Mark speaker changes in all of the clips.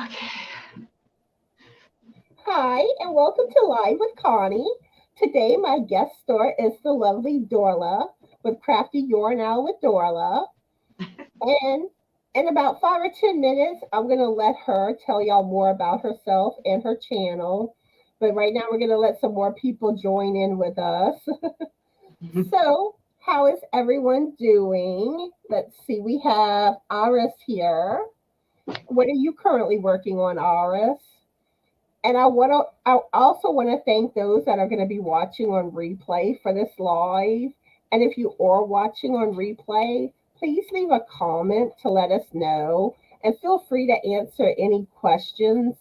Speaker 1: Okay.
Speaker 2: Hi, and welcome to Live with Connie. Today, my guest star is the lovely Darla with Crafty Yarn Owl with Darla. And in about 5 or 10 minutes, I'm going to let her tell y'all more about herself and her channel. But right now, we're going to let some more people join in with us. So, how is everyone doing? Let's see, we have Iris here. What are you currently working on, Iris? And I also want to thank those that are going to be watching on replay for this live. And if you are watching on replay, please leave a comment to let us know, and feel free to answer any questions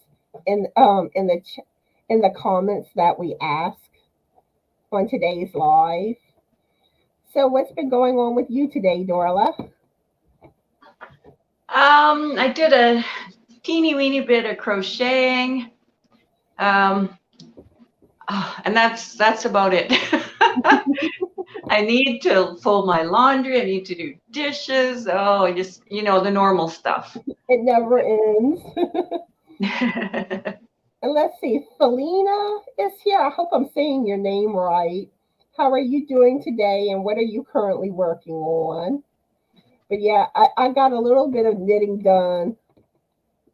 Speaker 2: in in the comments that we ask on today's live. So what's been going on with you today, Darla?
Speaker 1: I did a teeny weeny bit of crocheting. Um, and that's about it. I need to fold my laundry. I need to do dishes. Oh, just the normal stuff.
Speaker 2: It never ends. And let's see, Felina is here. I hope I'm saying your name right. How are you doing today, and what are you currently working on? But yeah, I got a little bit of knitting done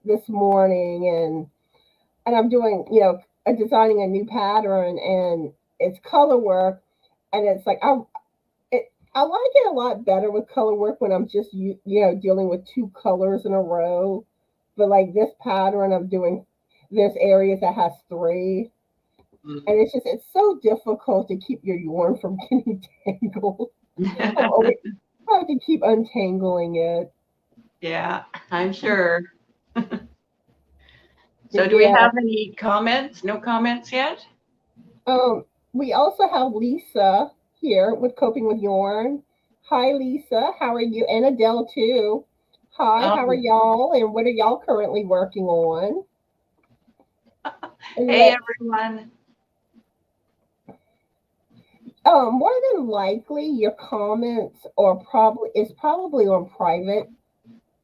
Speaker 2: this morning, and I'm doing, designing a new pattern, and it's color work, and it's like I like it a lot better with color work when I'm just dealing with two colors in a row. But like this pattern I'm doing, there's areas that has three, and it's so difficult to keep your yarn from getting tangled. I'm always trying to keep untangling it.
Speaker 1: Yeah, I'm sure. So
Speaker 2: But
Speaker 1: do we
Speaker 2: yeah,
Speaker 1: have any comments? No comments yet?
Speaker 2: we also have Lisa here with Coping with Yarn. Hi, Lisa. How are you? And Adele too. Hi, how are
Speaker 1: Um,
Speaker 2: y'all? And what are y'all currently working on? And
Speaker 1: hey
Speaker 2: let's
Speaker 1: everyone.
Speaker 2: more than likely your comments are probably on private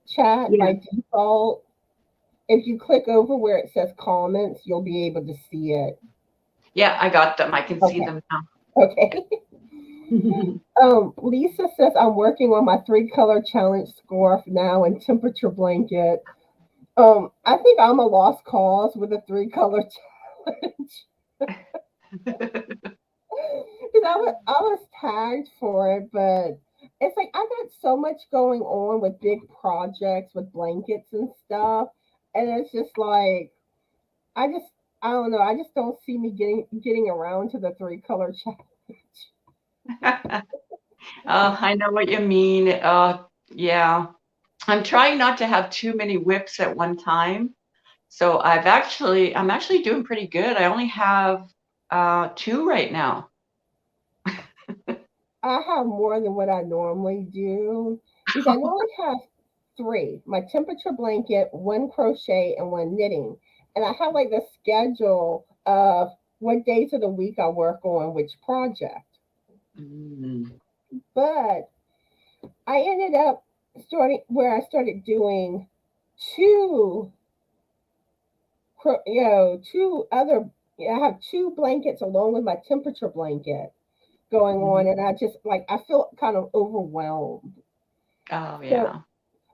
Speaker 2: chat
Speaker 1: Yeah.
Speaker 2: by default. If you click over where it says comments, you'll be able to see it.
Speaker 1: Yeah, I got them. I can see
Speaker 2: Okay.
Speaker 1: them
Speaker 2: Okay.
Speaker 1: now.
Speaker 2: Lisa says I'm working on my 3 color challenge scarf now and temperature blanket. I think I'm a lost cause with a 3 color challenge. Because I was tagged for it, but it's like I got so much going on with big projects with blankets and stuff, and it's just like I just I don't know. I just don't see me getting around to the 3 color challenge.
Speaker 1: I know what you mean. Yeah. I'm trying not to have too many whips at one time. So I'm actually doing pretty good. I only have two right now.
Speaker 2: I have more than what I normally do because I normally have three: my temperature blanket, one crochet, and one knitting. And I have like the schedule of what days of the week I work on which project.
Speaker 1: Mm.
Speaker 2: But I ended up starting where I started doing two, two other. I have two blankets along with my temperature blanket going on,
Speaker 1: Mhm.
Speaker 2: and I just like I feel kind of overwhelmed.
Speaker 1: Oh
Speaker 2: So,
Speaker 1: yeah.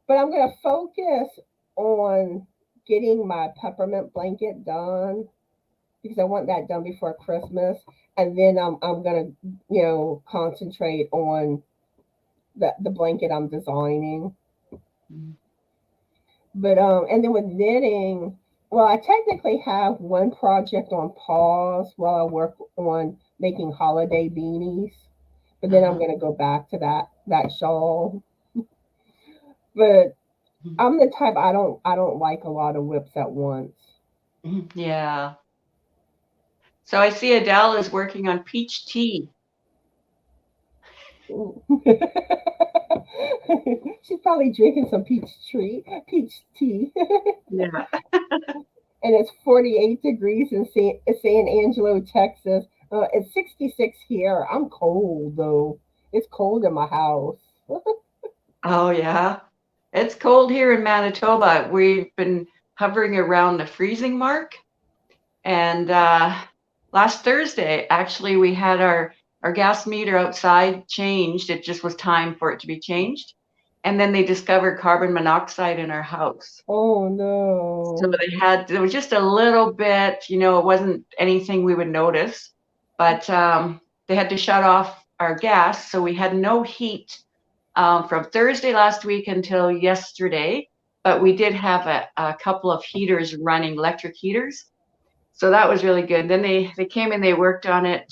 Speaker 2: but I'm gonna focus on getting my peppermint blanket done because I want that done before Christmas, and then I'm gonna concentrate on the blanket I'm designing.
Speaker 1: Mm.
Speaker 2: But and then with knitting, well, I technically have one project on pause while I work on making holiday beanies. But then I'm
Speaker 1: Uh-huh.
Speaker 2: gonna go back to that shawl. But
Speaker 1: Mhm.
Speaker 2: I'm the type I don't like a lot of whips at once.
Speaker 1: Mhm. Yeah. So I see Adele is working on peach tea.
Speaker 2: She's probably drinking some peach tea.
Speaker 1: Yeah.
Speaker 2: And it's 48 degrees in San Angelo, Texas. It's 66 here. I'm cold though. It's cold in my house.
Speaker 1: Oh yeah. It's cold here in Manitoba. We've been hovering around the freezing mark. And last Thursday, actually, we had our gas meter outside changed. It just was time for it to be changed. And then they discovered carbon monoxide in our house.
Speaker 2: Oh no.
Speaker 1: So there was just a little bit, it wasn't anything we would notice, but they had to shut off our gas. So we had no heat from Thursday last week until yesterday, but we did have a couple of heaters running, electric heaters. So that was really good. Then they came and they worked on it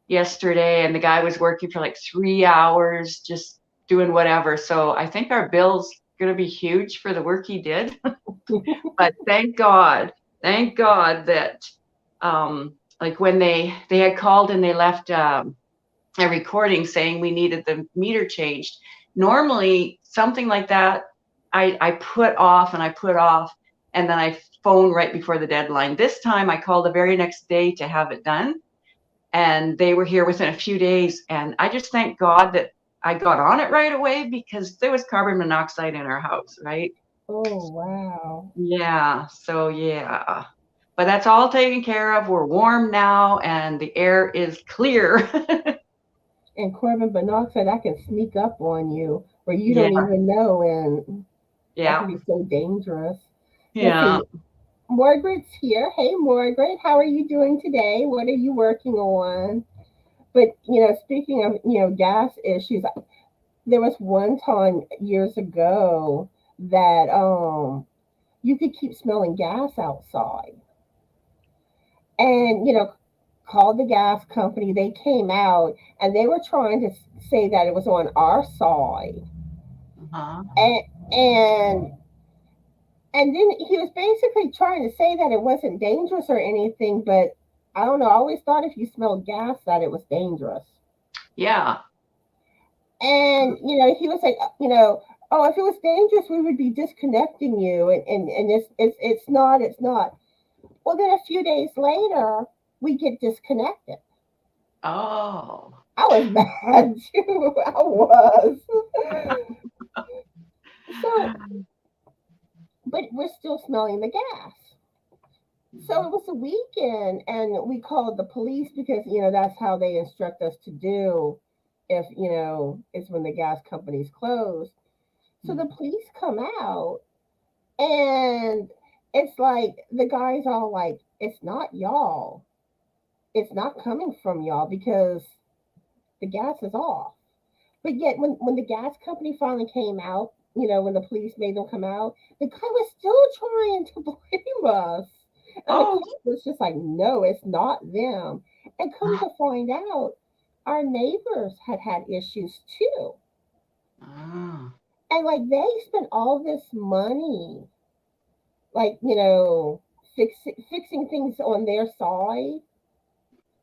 Speaker 1: yesterday, and the guy was working for like 3 hours, just doing whatever. So I think our bill's going to be huge for the work he did. But thank God that like when they had called and they left a recording saying we needed the meter changed. Normally something like that I put off, and then I phone right before the deadline. This time I called the very next day to have it done, and they were here within a few days. And I just thank God that I got on it right away, because there was carbon monoxide in our house, right?
Speaker 2: Oh wow.
Speaker 1: Yeah. So yeah. But that's all taken care of. We're warm now and the air is clear.
Speaker 2: And carbon monoxide, that can sneak up on you where you
Speaker 1: Yeah.
Speaker 2: don't even know, and that can
Speaker 1: Yeah.
Speaker 2: be so dangerous. Let's
Speaker 1: Yeah.
Speaker 2: see. Margaret's here. Hey, Margaret, how are you doing today? What are you working on? But speaking of gas issues, there was one time years ago that you could keep smelling gas outside, and called the gas company. They came out and they were trying to say that it was on our side,
Speaker 1: Uh-huh.
Speaker 2: and and and then he was basically trying to say that it wasn't dangerous or anything, but I don't know. I always thought if you smelled gas that it was dangerous.
Speaker 1: Yeah.
Speaker 2: And he was like, oh, if it was dangerous, we would be disconnecting you, and it's not. Well, then a few days later, we get disconnected.
Speaker 1: Oh.
Speaker 2: I was mad too. I was. So, but we're still smelling the gas. So it was a weekend, and we called the police because that's how they instruct us to do if it's when the gas company's closed. So the police come out, and it's like the guys all like, it's not y'all. It's not coming from y'all because the gas is off. But yet, when the gas company finally came out, when the police made them come out, the guy was still trying to blame us. And the
Speaker 1: Oh.
Speaker 2: cop was just like, no, it's not them. And come to find out, our neighbors had issues too.
Speaker 1: Oh.
Speaker 2: And like they spent all this money, like, fixing things on their side.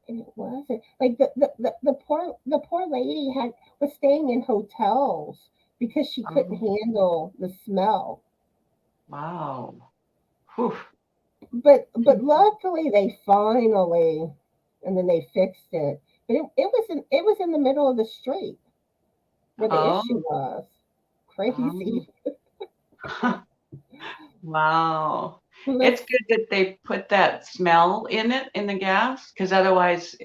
Speaker 2: And it wasn't like the poor lady was staying in hotels because she couldn't handle the smell.
Speaker 1: Wow. Whew.
Speaker 2: But luckily they finally, and then they fixed it. But it was in the middle of the street where the
Speaker 1: Oh.
Speaker 2: issue was. Crazy.
Speaker 1: Wow. It's
Speaker 2: Let's
Speaker 1: good that they put that smell in it, in the gas, because otherwise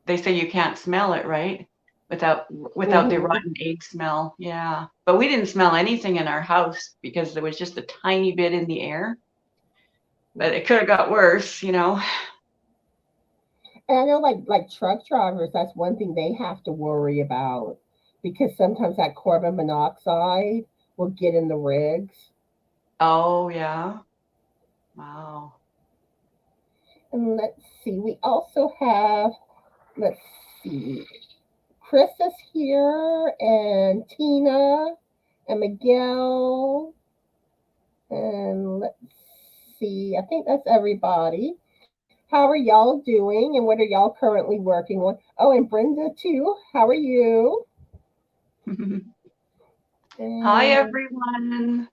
Speaker 1: they say you can't smell it, right? Without the
Speaker 2: mhm.
Speaker 1: rotten egg smell. Yeah. But we didn't smell anything in our house because there was just a tiny bit in the air. But it could have got worse.
Speaker 2: And I know, like truck drivers, that's one thing they have to worry about because sometimes that carbon monoxide will get in the rigs.
Speaker 1: Oh, yeah. Wow.
Speaker 2: And let's see, we also have, let's see, Chris is here, and Tina, and Miguel, and let's see, I think that's everybody. How are y'all doing, and what are y'all currently working on? Oh, and Brenda too. How are you?
Speaker 1: Hi,
Speaker 2: And
Speaker 1: everyone.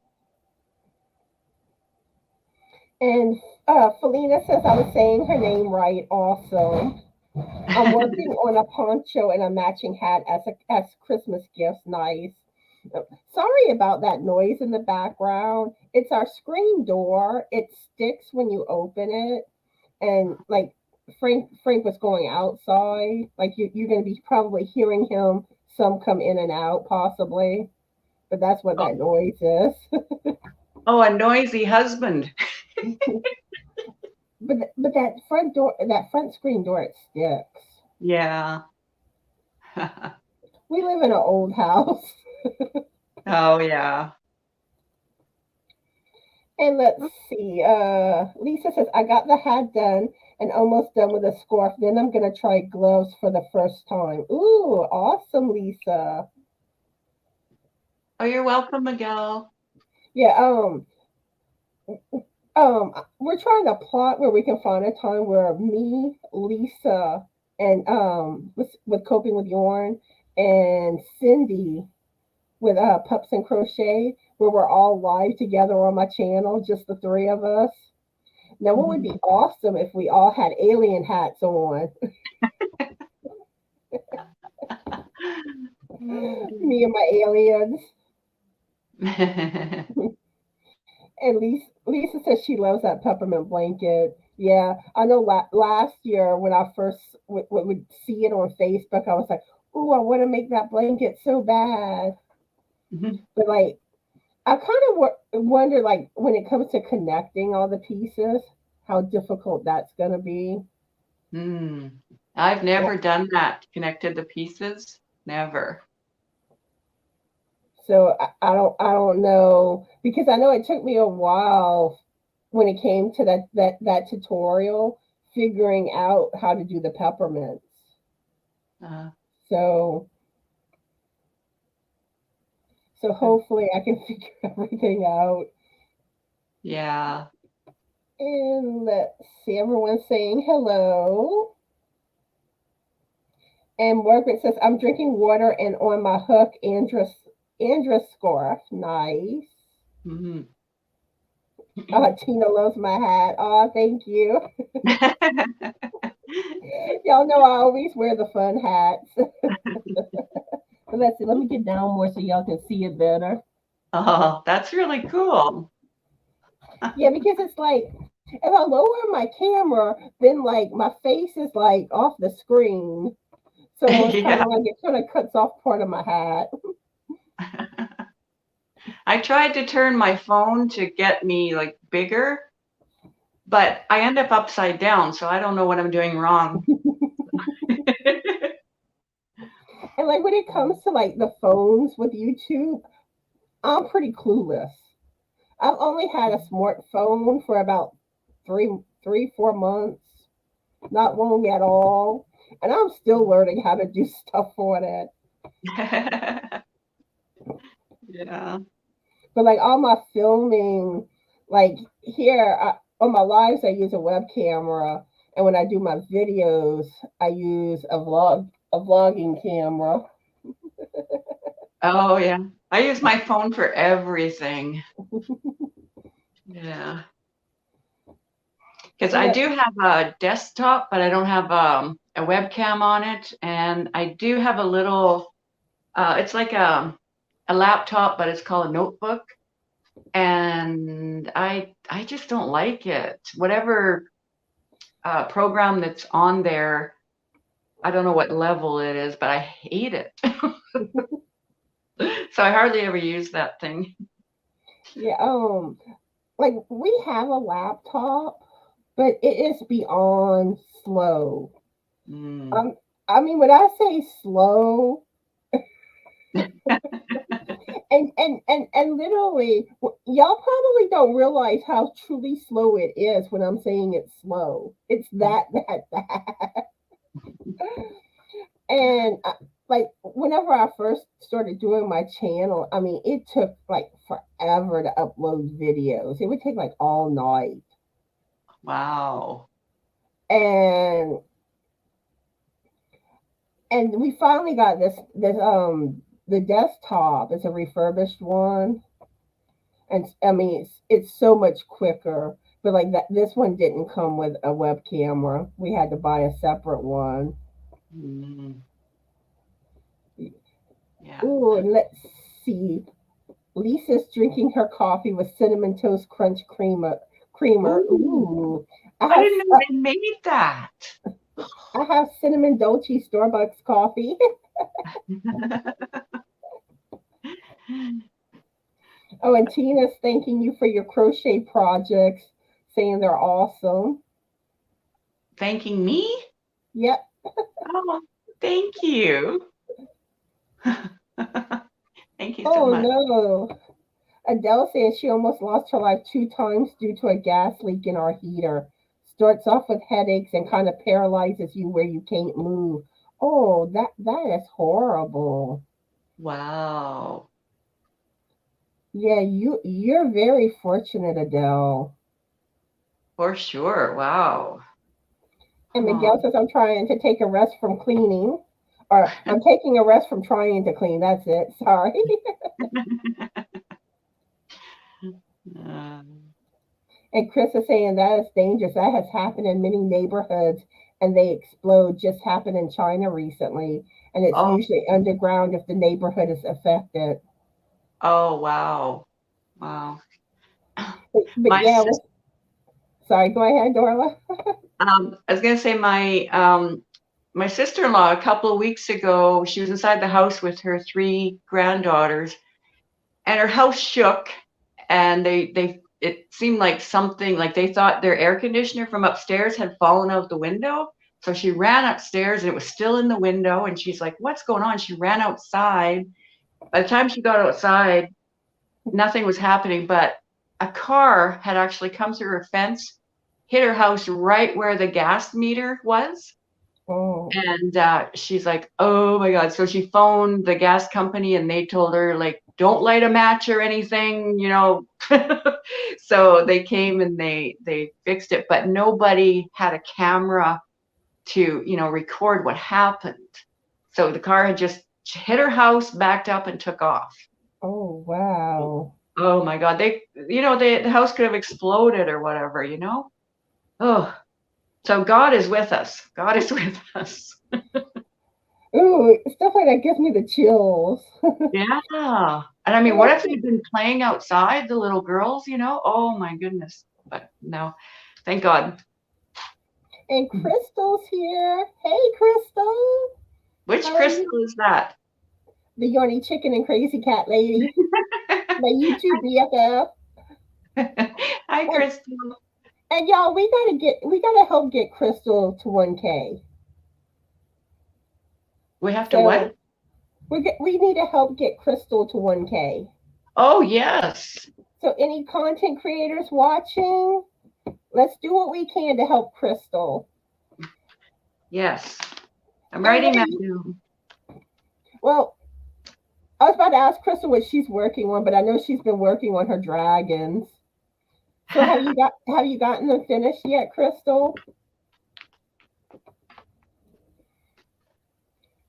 Speaker 2: and Felina says I was saying her name right. Awesome. I'm working on a poncho and a matching hat as Christmas gifts. Nice. Sorry about that noise in the background. It's our screen door. It sticks when you open it. And like Frank was going outside. Like you're going to be probably hearing him some come in and out possibly. But that's what that noise is.
Speaker 1: Oh, a noisy husband.
Speaker 2: But that front door, that front screen door, it sticks.
Speaker 1: Yeah.
Speaker 2: We live in an old house.
Speaker 1: Oh, yeah.
Speaker 2: And let's see. Lisa says, I got the hat done and almost done with a scarf. Then I'm gonna try gloves for the first time. Ooh, awesome, Lisa.
Speaker 1: Oh, you're welcome, Miguel.
Speaker 2: Yeah, we're trying to plot where we can find a time where me, Lisa, and with coping with yarn, and Cindy with pups and crochet, where we're all live together on my channel, just the three of us. Now, what would be awesome if we all had alien hats on? Me and my aliens. And Lisa says she loves that peppermint blanket. Yeah, I know last year when I first would see it on Facebook, I was like, "Ooh, I want to make that blanket so bad." But like, I kind of wonder, like, when it comes to connecting all the pieces, how difficult that's going to be.
Speaker 1: I've never done that, connected the pieces. Never.
Speaker 2: So I don't know, because I know it took me a while when it came to that tutorial, figuring out how to do the peppermints. So hopefully I can figure everything out.
Speaker 1: Yeah.
Speaker 2: And let's see, everyone's saying hello. And Margaret says, I'm drinking water and on my hook, Andra scarf. Nice. Tina loves my hat. Oh, thank you. Y'all know I always wear the fun hats. But let's see, let me get down more so y'all can see it better.
Speaker 1: Oh, that's really cool.
Speaker 2: Yeah, because it's like, if I lower my camera, then like my face is like off the screen. So it's kind of like it kind of cuts off part of my hat.
Speaker 1: I tried to turn my phone to get me like bigger, but I end up upside down, so I don't know what I'm doing wrong.
Speaker 2: And like when it comes to like the phones with YouTube, I'm pretty clueless. I've only had a smartphone for about 4 months, not long at all, and I'm still learning how to do stuff on it.
Speaker 1: Yeah.
Speaker 2: But like all my filming, like here on my lives, I use a web camera, and when I do my videos, I use a vlogging camera.
Speaker 1: Oh yeah, I use my phone for everything. Yeah, because I do have a desktop, but I don't have a webcam on it, and I do have a little. It's like a laptop, but it's called a notebook, and I just don't like it. Whatever program that's on there, I don't know what level it is, but I hate it. So I hardly ever use that thing.
Speaker 2: Yeah, like we have a laptop, but it is beyond slow. I mean, when I say slow, and literally, y'all probably don't realize how truly slow it is when I'm saying it's slow. It's that. And like whenever I first started doing my channel, I mean, it took like forever to upload videos. It would take like all night.
Speaker 1: Wow.
Speaker 2: And we finally got this the desktop. It's a refurbished one, and I mean it's so much quicker. But like that, this one didn't come with a web camera. We had to buy a separate one.
Speaker 1: Yeah.
Speaker 2: Ooh, and let's see. Lisa's drinking her coffee with cinnamon toast crunch creamer.
Speaker 1: Ooh,
Speaker 2: Ooh.
Speaker 1: I didn't know they made that.
Speaker 2: I have cinnamon dolce Starbucks coffee. Oh, and Tina's thanking you for your crochet projects, saying they're awesome.
Speaker 1: Thanking me?
Speaker 2: Yep.
Speaker 1: Oh, thank you. Thank you so
Speaker 2: Oh
Speaker 1: much.
Speaker 2: no. Adele says she almost lost her life 2 times due to a gas leak in our heater. Starts off with headaches and kind of paralyzes you where you can't move. Oh, that is horrible.
Speaker 1: Wow.
Speaker 2: Yeah, you're very fortunate, Adele.
Speaker 1: For sure. Wow.
Speaker 2: And Miguel
Speaker 1: Oh.
Speaker 2: says I'm trying to take a rest from cleaning. Or I'm taking a rest from trying to clean. That's it. Sorry. And Chris is saying that is dangerous. That has happened in many neighborhoods and they explode. Just happened in China recently. And it's
Speaker 1: Oh,
Speaker 2: usually underground if the neighborhood is affected.
Speaker 1: oh, wow. Wow.
Speaker 2: But
Speaker 1: My
Speaker 2: yeah,
Speaker 1: sister,
Speaker 2: sorry, go ahead, Darla.
Speaker 1: I was gonna say my sister-in-law a couple of weeks ago, she was inside the house with her 3 granddaughters, and her house shook, and they it seemed like something like they thought their air conditioner from upstairs had fallen out the window. So she ran upstairs and it was still in the window, and she's like, "What's going on?" She ran outside. By the time she got outside, nothing was happening, but a car had actually come through her fence, hit her house right where the gas meter was.
Speaker 2: Oh,
Speaker 1: And she's like, "Oh my God." So she phoned the gas company and they told her, like, don't light a match or anything, you know. So they came and they fixed it, but nobody had a camera to, you know, record what happened. So the car had just hit her house, backed up, and took off.
Speaker 2: oh, wow.
Speaker 1: Oh my God. The house could have exploded or whatever, you know? Oh, so God is with us. God is with us.
Speaker 2: Ooh, stuff like that gives me the chills.
Speaker 1: Yeah. And I mean, what if they'd been playing outside, the little girls, you know? Oh my goodness. But no, thank God.
Speaker 2: And Crystal's here. Hey, Crystal.
Speaker 1: Which
Speaker 2: How are you?
Speaker 1: crystal is that?
Speaker 2: The Yarny Chicken and Crazy Cat Lady. My YouTube BFF.
Speaker 1: Hi,
Speaker 2: And,
Speaker 1: Crystal.
Speaker 2: and y'all, we gotta help get Crystal to 1K.
Speaker 1: We have to what?
Speaker 2: So we need to help get Crystal to 1K.
Speaker 1: Oh, yes.
Speaker 2: So any content creators watching, let's do what we can to help Crystal.
Speaker 1: Yes. I'm
Speaker 2: And
Speaker 1: writing
Speaker 2: what are
Speaker 1: that
Speaker 2: you?
Speaker 1: down.
Speaker 2: Well, I was about to ask Crystal what she's working on, but I know she's been working on her dragons. So have you gotten them finished yet, Crystal?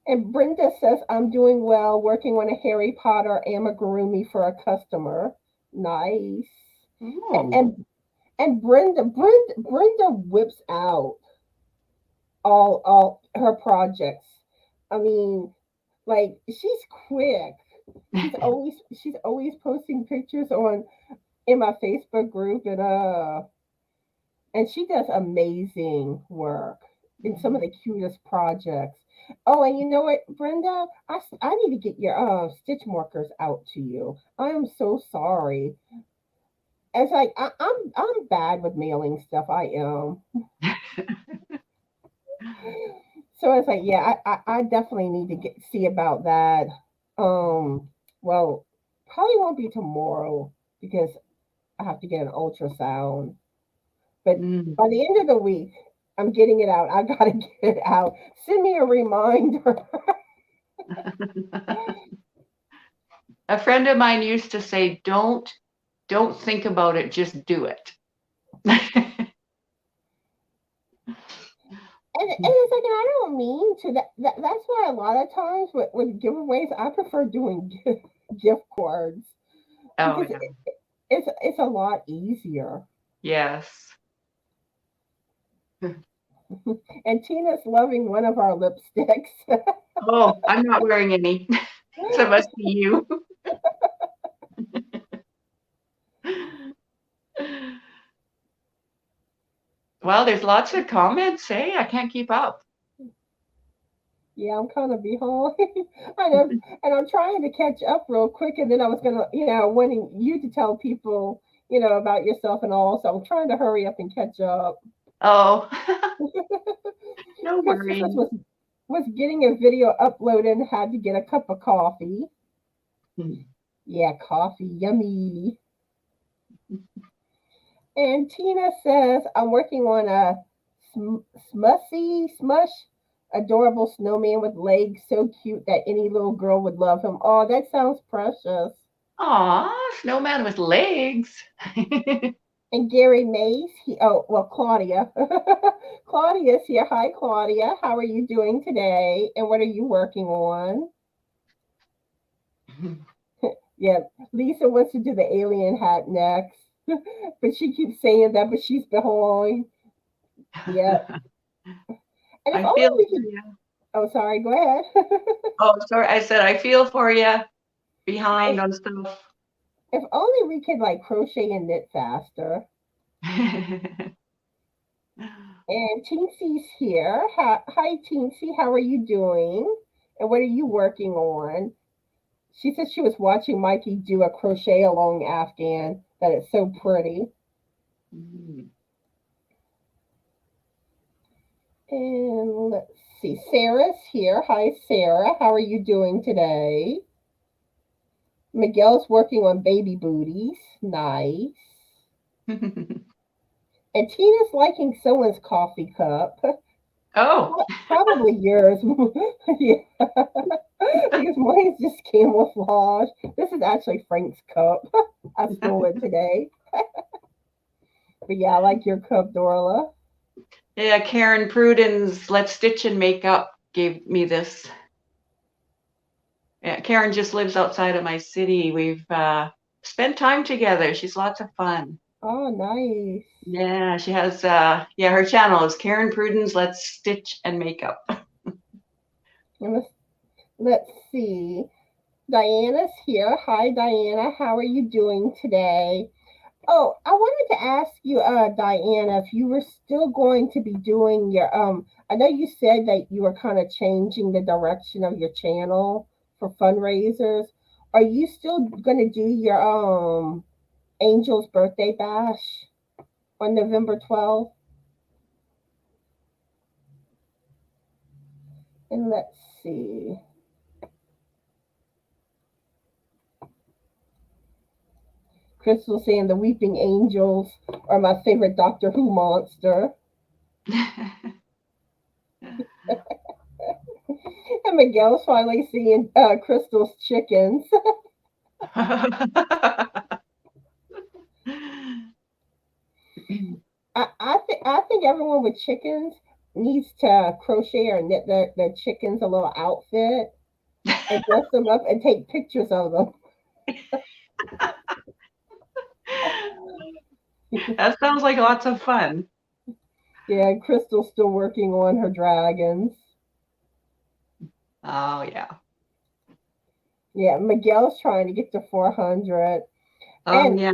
Speaker 2: And Brenda says, I'm doing well, working on a Harry Potter amigurumi for a customer. Nice. And
Speaker 1: Oh.
Speaker 2: and, and Brenda whips out all her projects. I mean, like she's quick. She's always posting pictures on in my Facebook group and she does amazing work in some of the cutest projects. Oh, and you know what, Brenda? I need to get your stitch markers out to you. I'm so sorry. It's like I'm bad with mailing stuff. I am. So it's like, yeah, I definitely need to see about that. Um, well, probably won't be tomorrow because I have to get an ultrasound. But
Speaker 1: Mm.
Speaker 2: by the end of the week, I'm getting it out. I gotta get it out. Send me a reminder.
Speaker 1: A friend of mine used to say, don't think about it, just do it.
Speaker 2: And it's like, and I don't mean to. That's why a lot of times with giveaways, I prefer doing gift cards
Speaker 1: Oh,
Speaker 2: because
Speaker 1: yeah.
Speaker 2: it's a lot easier.
Speaker 1: Yes.
Speaker 2: And Tina's loving one of our lipsticks.
Speaker 1: Oh, I'm not wearing any. So it must be you. Well, there's lots of comments, hey? I can't keep up.
Speaker 2: Yeah, I'm kind of behind. And I'm trying to catch up real quick. And then I was going to, wanting you to tell people, about yourself and all. So I'm trying to hurry up and catch up.
Speaker 1: Oh, no
Speaker 2: Christopher
Speaker 1: worries.
Speaker 2: was getting a video uploaded and had to get a cup of coffee. Yeah, coffee, yummy. And Tina says, I'm working on a smush, adorable snowman with legs so cute that any little girl would love him. Oh, that sounds precious.
Speaker 1: Aw, snowman with legs.
Speaker 2: And Gary Mays, Claudia. Claudia's here. Hi, Claudia. How are you doing today? And what are you working on? Yeah, Lisa wants to do the alien hat next. But she keeps saying that, but she's behind. Yeah. And if
Speaker 1: I
Speaker 2: only
Speaker 1: feel
Speaker 2: we
Speaker 1: for
Speaker 2: could.
Speaker 1: you.
Speaker 2: Oh, sorry. Go ahead.
Speaker 1: Oh, sorry. I said I feel for you. Behind on stuff.
Speaker 2: If only we could like crochet and knit faster. And Teensy's here. Hi, Teensy. How are you doing? And what are you working on? She said she was watching Mikey do a crochet along Afghan. That is so pretty. And let's see. Sarah's here. Hi, Sarah. How are you doing today? Miguel's working on baby booties. Nice. And Tina's liking someone's coffee cup.
Speaker 1: Oh.
Speaker 2: Probably yours. Yeah. Because mine is just camouflage. This is actually Frank's cup. I stole it today. But yeah, I like your cup, Darla.
Speaker 1: Yeah, Karen Pruden's Let's Stitch and Make Up gave me this. Yeah, Karen just lives outside of my city. We've spent time together. She's lots of fun.
Speaker 2: Oh, nice.
Speaker 1: Yeah, she has, her channel is Karen Pruden's Let's Stitch and Make Up.
Speaker 2: And let's see. Diana's here. Hi, Diana. How are you doing today? Oh, I wanted to ask you, Diana, if you were still going to be doing your I know you said that you were kind of changing the direction of your channel for fundraisers. Are you still gonna do your Angel's birthday bash on November 12th? And let's see. Crystal saying the Weeping Angels are my favorite Doctor Who monster. And Miguel's finally seeing Crystal's chickens. I think everyone with chickens needs to crochet or knit their chickens a little outfit and dress them up and take pictures of them.
Speaker 1: That sounds like lots of fun.
Speaker 2: Yeah, Crystal's still working on her dragons.
Speaker 1: Oh, yeah.
Speaker 2: Yeah, Miguel's trying to get to 400.
Speaker 1: Oh, yeah.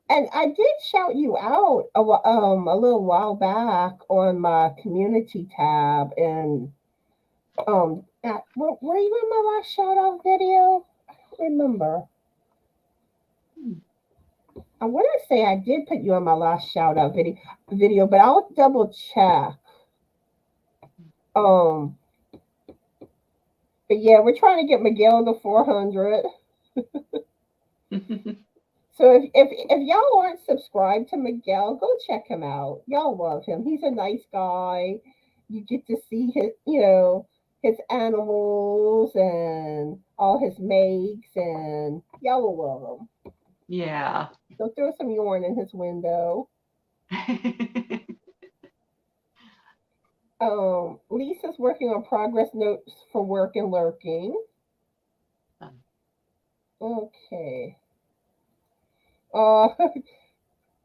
Speaker 2: And I did shout you out a little while back on my community tab. And were you in my last shout out video? I don't remember. I want to say I did put you on my last shout out video, but I'll double check. But yeah, we're trying to get Miguel to 400. So if y'all aren't subscribed to Miguel, go check him out. Y'all love him. He's a nice guy. You get to see his animals and all his makes, and y'all will love him.
Speaker 1: Yeah.
Speaker 2: So throw some yarn in his window. Lisa's working on progress notes for work and lurking. Okay.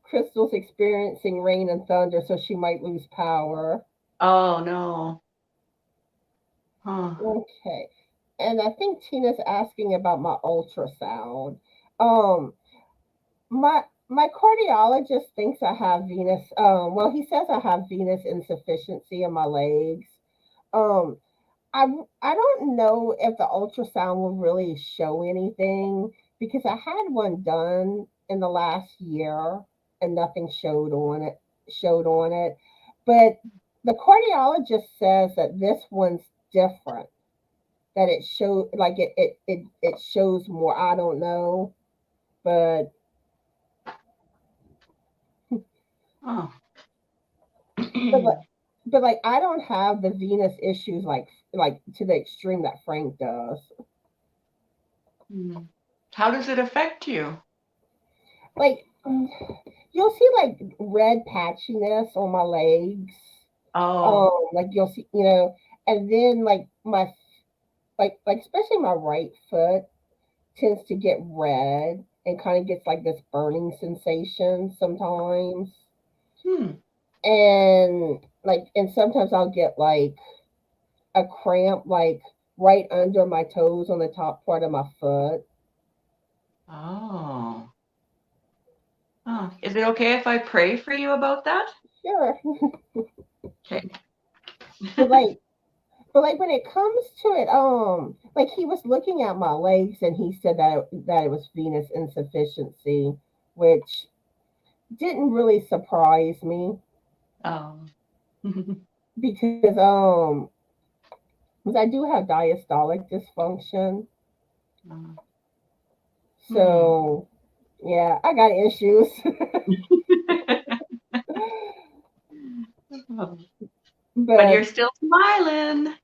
Speaker 2: Crystal's experiencing rain and thunder, so she might lose power.
Speaker 1: Oh, no. Huh.
Speaker 2: Okay. and I think Tina's asking about my ultrasound. Um, my cardiologist thinks I have venous. Well, he says I have venous insufficiency in my legs. Um, I I don't know if the ultrasound will really show anything because I had one done in the last year and nothing showed on it. But the cardiologist says that this one's different. That it show like it shows more. I don't know, but
Speaker 1: Oh.
Speaker 2: but like, but like I don't have the venous issues like to the extreme that Frank does.
Speaker 1: How does it affect you?
Speaker 2: Like you'll see like red patchiness on my legs.
Speaker 1: Oh.
Speaker 2: Like you'll see, and then like my like especially my right foot tends to get red and kind of gets like this burning sensation sometimes.
Speaker 1: Hmm.
Speaker 2: And sometimes I'll get like a cramp like right under my toes on the top part of my foot.
Speaker 1: Oh. Oh. Is it okay if I pray for you about that?
Speaker 2: Sure.
Speaker 1: Okay.
Speaker 2: but like but like when it comes to it, like he was looking at my legs and he said that it was venous insufficiency, which didn't really surprise me
Speaker 1: Oh.
Speaker 2: because because I do have diastolic dysfunction. So yeah, I got issues.
Speaker 1: But you're
Speaker 2: but
Speaker 1: still smiling.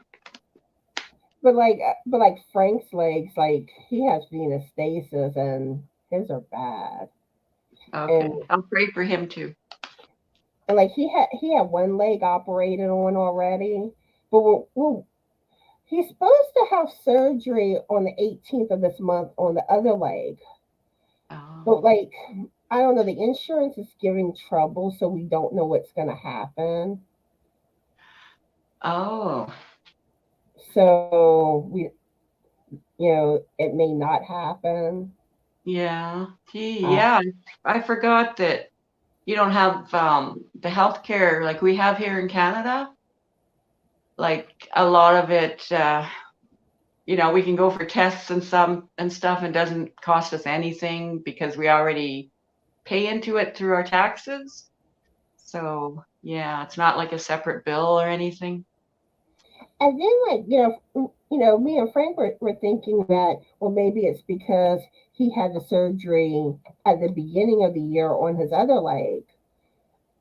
Speaker 2: but like Frank's legs, like he has venous stasis and his are bad.
Speaker 1: Okay.
Speaker 2: And
Speaker 1: I'll pray for him too.
Speaker 2: and like he had one leg operated on already, but he's supposed to have surgery on the 18th of this month on the other leg.
Speaker 1: Oh.
Speaker 2: But like I don't know, the insurance is giving trouble, so we don't know what's going to happen.
Speaker 1: Oh.
Speaker 2: So it may not happen.
Speaker 1: Yeah. Gee,
Speaker 2: Uh,
Speaker 1: yeah. I forgot that you don't have the healthcare like we have here in Canada. Like a lot of it, we can go for tests and some and stuff and doesn't cost us anything because we already pay into it through our taxes. So yeah, it's not like a separate bill or anything.
Speaker 2: and then like me and Frank were thinking that well maybe it's because he had the surgery at the beginning of the year on his other leg.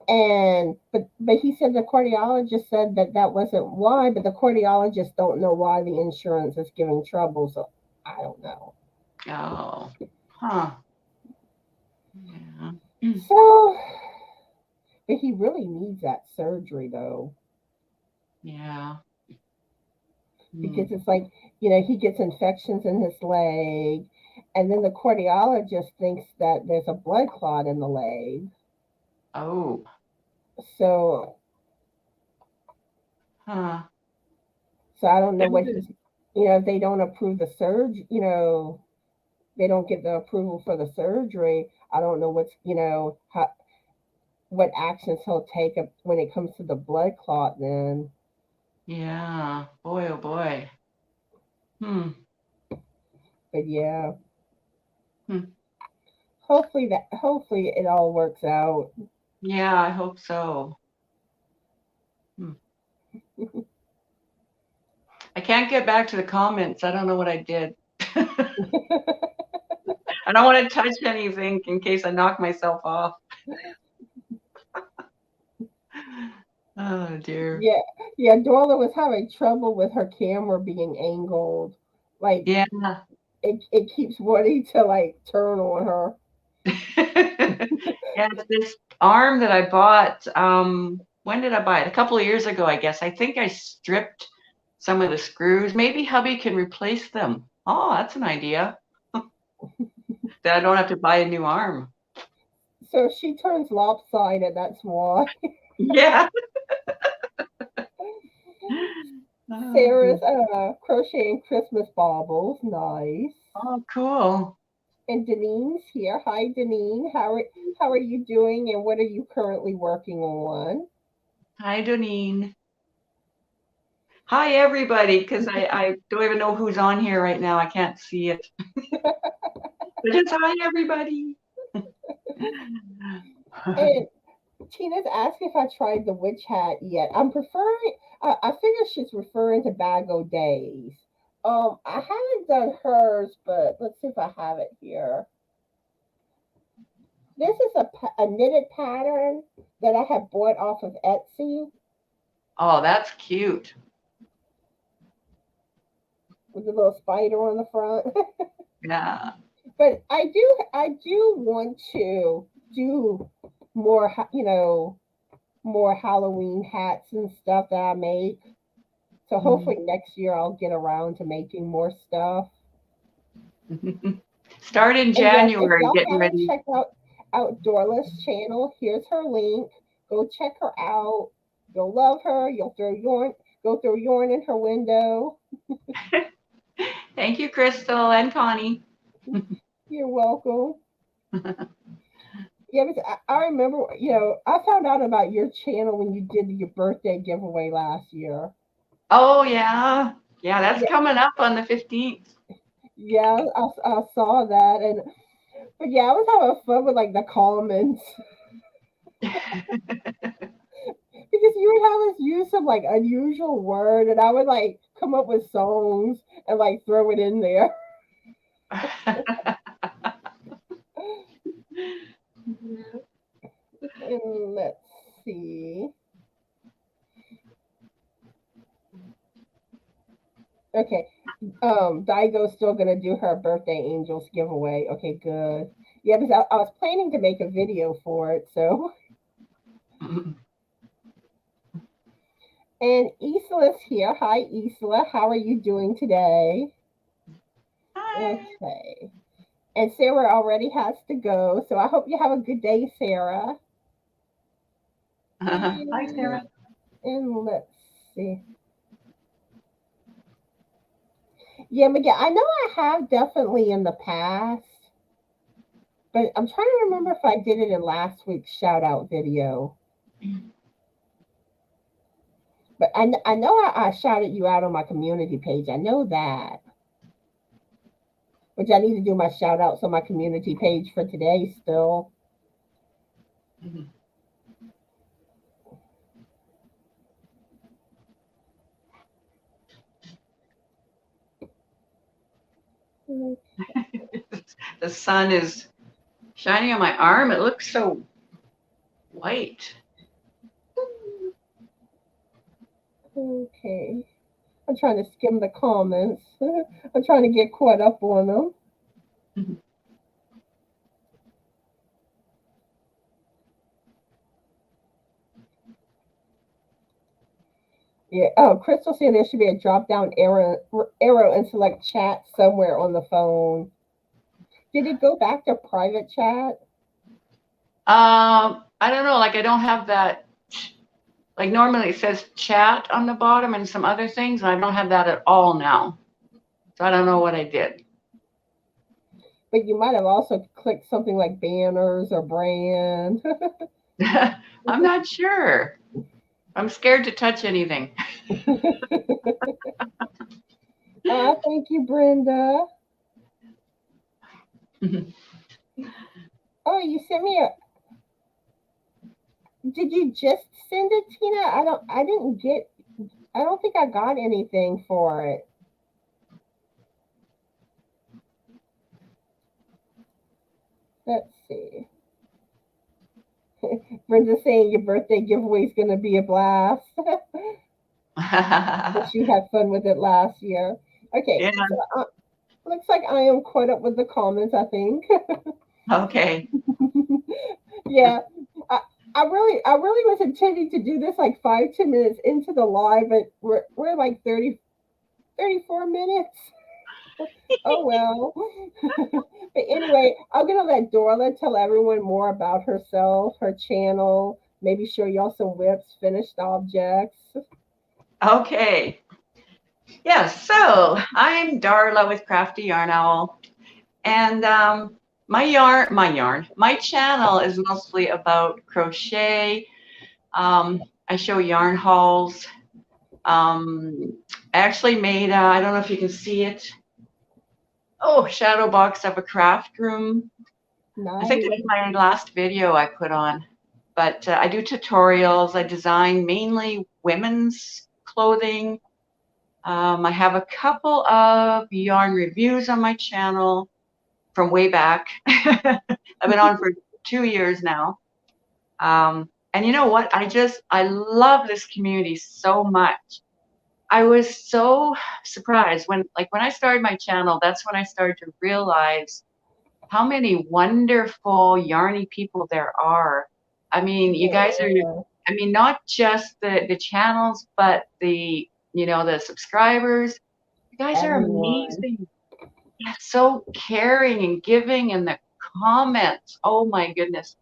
Speaker 2: And but he said the cardiologist said that wasn't why, but the cardiologists don't know why the insurance is giving trouble. So I don't know.
Speaker 1: Oh, huh. Yeah.
Speaker 2: So, but he really needs that surgery though,
Speaker 1: Yeah.
Speaker 2: because it's like he gets infections in his leg, and then the cardiologist thinks that there's a blood clot in the leg.
Speaker 1: Oh,
Speaker 2: So,
Speaker 1: huh.
Speaker 2: so I don't know what he's. If they don't approve the surgery, they don't get the approval for the surgery. I don't know what actions he'll take when it comes to the blood clot then.
Speaker 1: Yeah. Boy, oh boy.
Speaker 2: But yeah,
Speaker 1: Hmm.
Speaker 2: hopefully it all works out.
Speaker 1: Yeah, I hope so. I can't get back to the comments. I don't know what I did. I don't want to touch anything in case I knock myself off. Oh dear.
Speaker 2: Yeah, Darla was having trouble with her camera being angled. Like
Speaker 1: Yeah.
Speaker 2: it keeps wanting to like turn on her.
Speaker 1: Yeah, it's this arm that I bought. When did I buy it? A couple of years ago, I guess. I think I stripped some of the screws. Maybe hubby can replace them. Oh, that's an idea. That I don't have to buy a new arm.
Speaker 2: So she turns lopsided, that's why.
Speaker 1: Yeah.
Speaker 2: Sarah's crocheting Christmas baubles. Nice.
Speaker 1: Oh, cool.
Speaker 2: And Denine's here. Hi, Denine. How are you doing, and what are you currently working on?
Speaker 1: Hi, Donine. Hi, everybody, because I don't even know who's on here right now. I can't see it. But just hi, everybody.
Speaker 2: And Tina's asking if I tried the witch hat yet. I'm preferring. I figure she's referring to Bag O' Days. I haven't done hers, but let's see if I have it here. This is a knitted pattern that I have bought off of Etsy
Speaker 1: Oh, that's cute.
Speaker 2: with a little spider on the front.
Speaker 1: Yeah.
Speaker 2: But I do want to do more, more Halloween hats and stuff that I make. So hopefully next year I'll get around to making more stuff.
Speaker 1: Start in
Speaker 2: And yes, if
Speaker 1: January,
Speaker 2: y'all
Speaker 1: getting
Speaker 2: haven't
Speaker 1: ready.
Speaker 2: checked out Darla's channel, here's her link. Go check her out. You'll love her. You'll go throw yarn in her window.
Speaker 1: Thank you, Crystal and Connie.
Speaker 2: You're welcome. Yeah, because I remember, I found out about your channel when you did your birthday giveaway last year.
Speaker 1: Oh, yeah. Yeah, that's coming up on the 15th.
Speaker 2: Yeah, I saw that, but yeah, I was having fun with like the comments because you would have us use some like unusual word, and I would like come up with songs and like throw it in there. And let's see. Okay. Daigo's still gonna do her birthday angels giveaway. Okay, good. Yeah, because I was planning to make a video for it, so. And Isla's here. Hi, Isla. How are you doing today?
Speaker 1: Hi.
Speaker 2: Okay. And Sarah already has to go, so I hope you have a good day, Sarah.
Speaker 1: Hi, Sarah.
Speaker 2: And let's see. Yeah, Miguel, I know I have definitely in the past, but I'm trying to remember if I did it in last week's shout out video. But I know I shouted you out on my community page. I know that. Which I need to do my shout outs on my community page for today still.
Speaker 1: The sun is shining on my arm. It looks so white.
Speaker 2: Okay. I'm trying to skim the comments. I'm trying to get caught up on them. Yeah. Oh, Crystal said there should be a drop down arrow and select chat somewhere on the phone. Did it go back to private chat?
Speaker 1: I don't know. Like I don't have that. Like normally it says chat on the bottom and some other things, and I don't have that at all now. So I don't know what I did.
Speaker 2: But you might have also clicked something like banners or brand.
Speaker 1: I'm not sure. I'm scared to touch anything.
Speaker 2: Thank you, Brenda. Oh, you sent me Did you just send it, Tina? I don't think I got anything for it. Let's see. Brenda's saying your birthday giveaway is going to be a blast. But you had fun with it last year. Okay.
Speaker 1: Yeah.
Speaker 2: So, looks like I am caught up with the comments, I think.
Speaker 1: Okay.
Speaker 2: Yeah. I really was intending to do this like 5-10 minutes into the live, but we're like 34 minutes. Oh well. But anyway, I'm gonna let Darla tell everyone more about herself, her channel, maybe show y'all some whips, finished objects.
Speaker 1: Okay. Yeah, so I'm Darla with Crafty Yarn Owl, and my channel is mostly about crochet. I show yarn hauls. I actually made, I don't know if you can see it. Oh, shadow box of a craft room. I think
Speaker 2: Nice.
Speaker 1: this is my last video I put on, but I do tutorials. I design mainly women's clothing. I have a couple of yarn reviews on my channel from way back. I've been on for 2 years now. And you know what? I love this community so much. I was so surprised when I started my channel, that's when I started to realize how many wonderful yarny people there are. I mean, you guys are,
Speaker 2: Yeah.
Speaker 1: I mean, not just the channels, but the subscribers. You guys are
Speaker 2: Everyone.
Speaker 1: amazing. Yeah, so caring and giving, and the comments. Oh my goodness.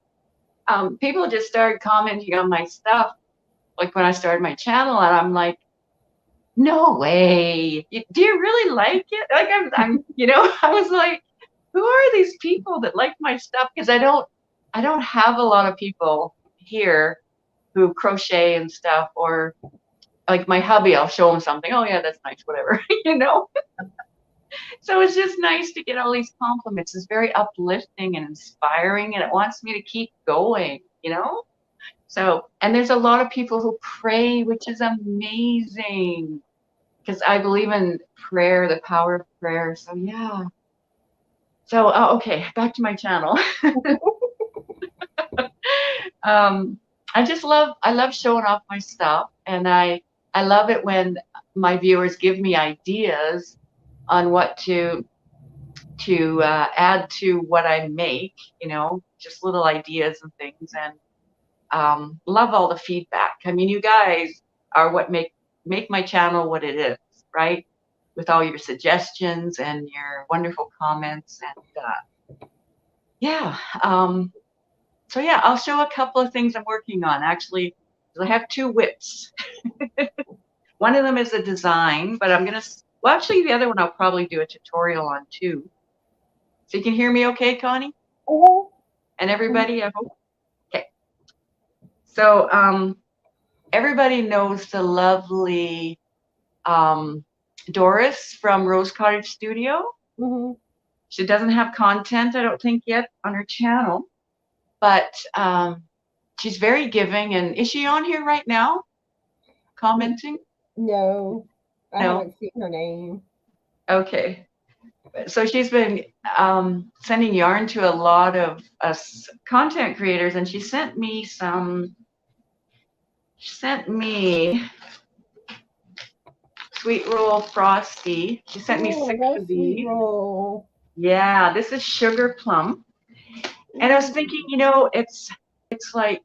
Speaker 1: People just started commenting on my stuff, like when I started my channel, and I'm like, no way. Do you really like it? Like I was like, who are these people that like my stuff? Because I don't have a lot of people here who crochet and stuff, or like my hubby, I'll show him something. Oh yeah, that's nice, whatever, you know. So it's just nice to get all these compliments. It's very uplifting and inspiring, and it wants me to keep going. So, and there's a lot of people who pray, which is amazing because I believe in prayer, the power of prayer. So, yeah. So, okay, back to my channel. um, I love showing off my stuff, and I love it when my viewers give me ideas on what to add to what I make, just little ideas and things, and love all the feedback. I mean, you guys are what make my channel what it is, right? With all your suggestions and your wonderful comments, and yeah. So yeah, I'll show a couple of things I'm working on. Actually, I have two whips. One of them is a design, but well, actually, the other one I'll probably do a tutorial on too. So you can hear me okay, Connie?
Speaker 2: Oh,
Speaker 1: And everybody, I hope. Okay. So everybody knows the lovely Doris from Rose Cottage Studio.
Speaker 2: mm-hmm.
Speaker 1: She doesn't have content, I don't think, yet on her channel, but she's very giving. And is she on here right now commenting?
Speaker 2: No, I
Speaker 1: No.
Speaker 2: haven't seen her name.
Speaker 1: Okay. So she's been sending yarn to a lot of us content creators, and she sent me Sweet Roll Frosty. She sent me
Speaker 2: Oh, I
Speaker 1: 6
Speaker 2: love
Speaker 1: of
Speaker 2: sweet
Speaker 1: these.
Speaker 2: roll.
Speaker 1: Yeah, this is Sugar Plum. And I was
Speaker 2: Ooh.
Speaker 1: thinking, it's like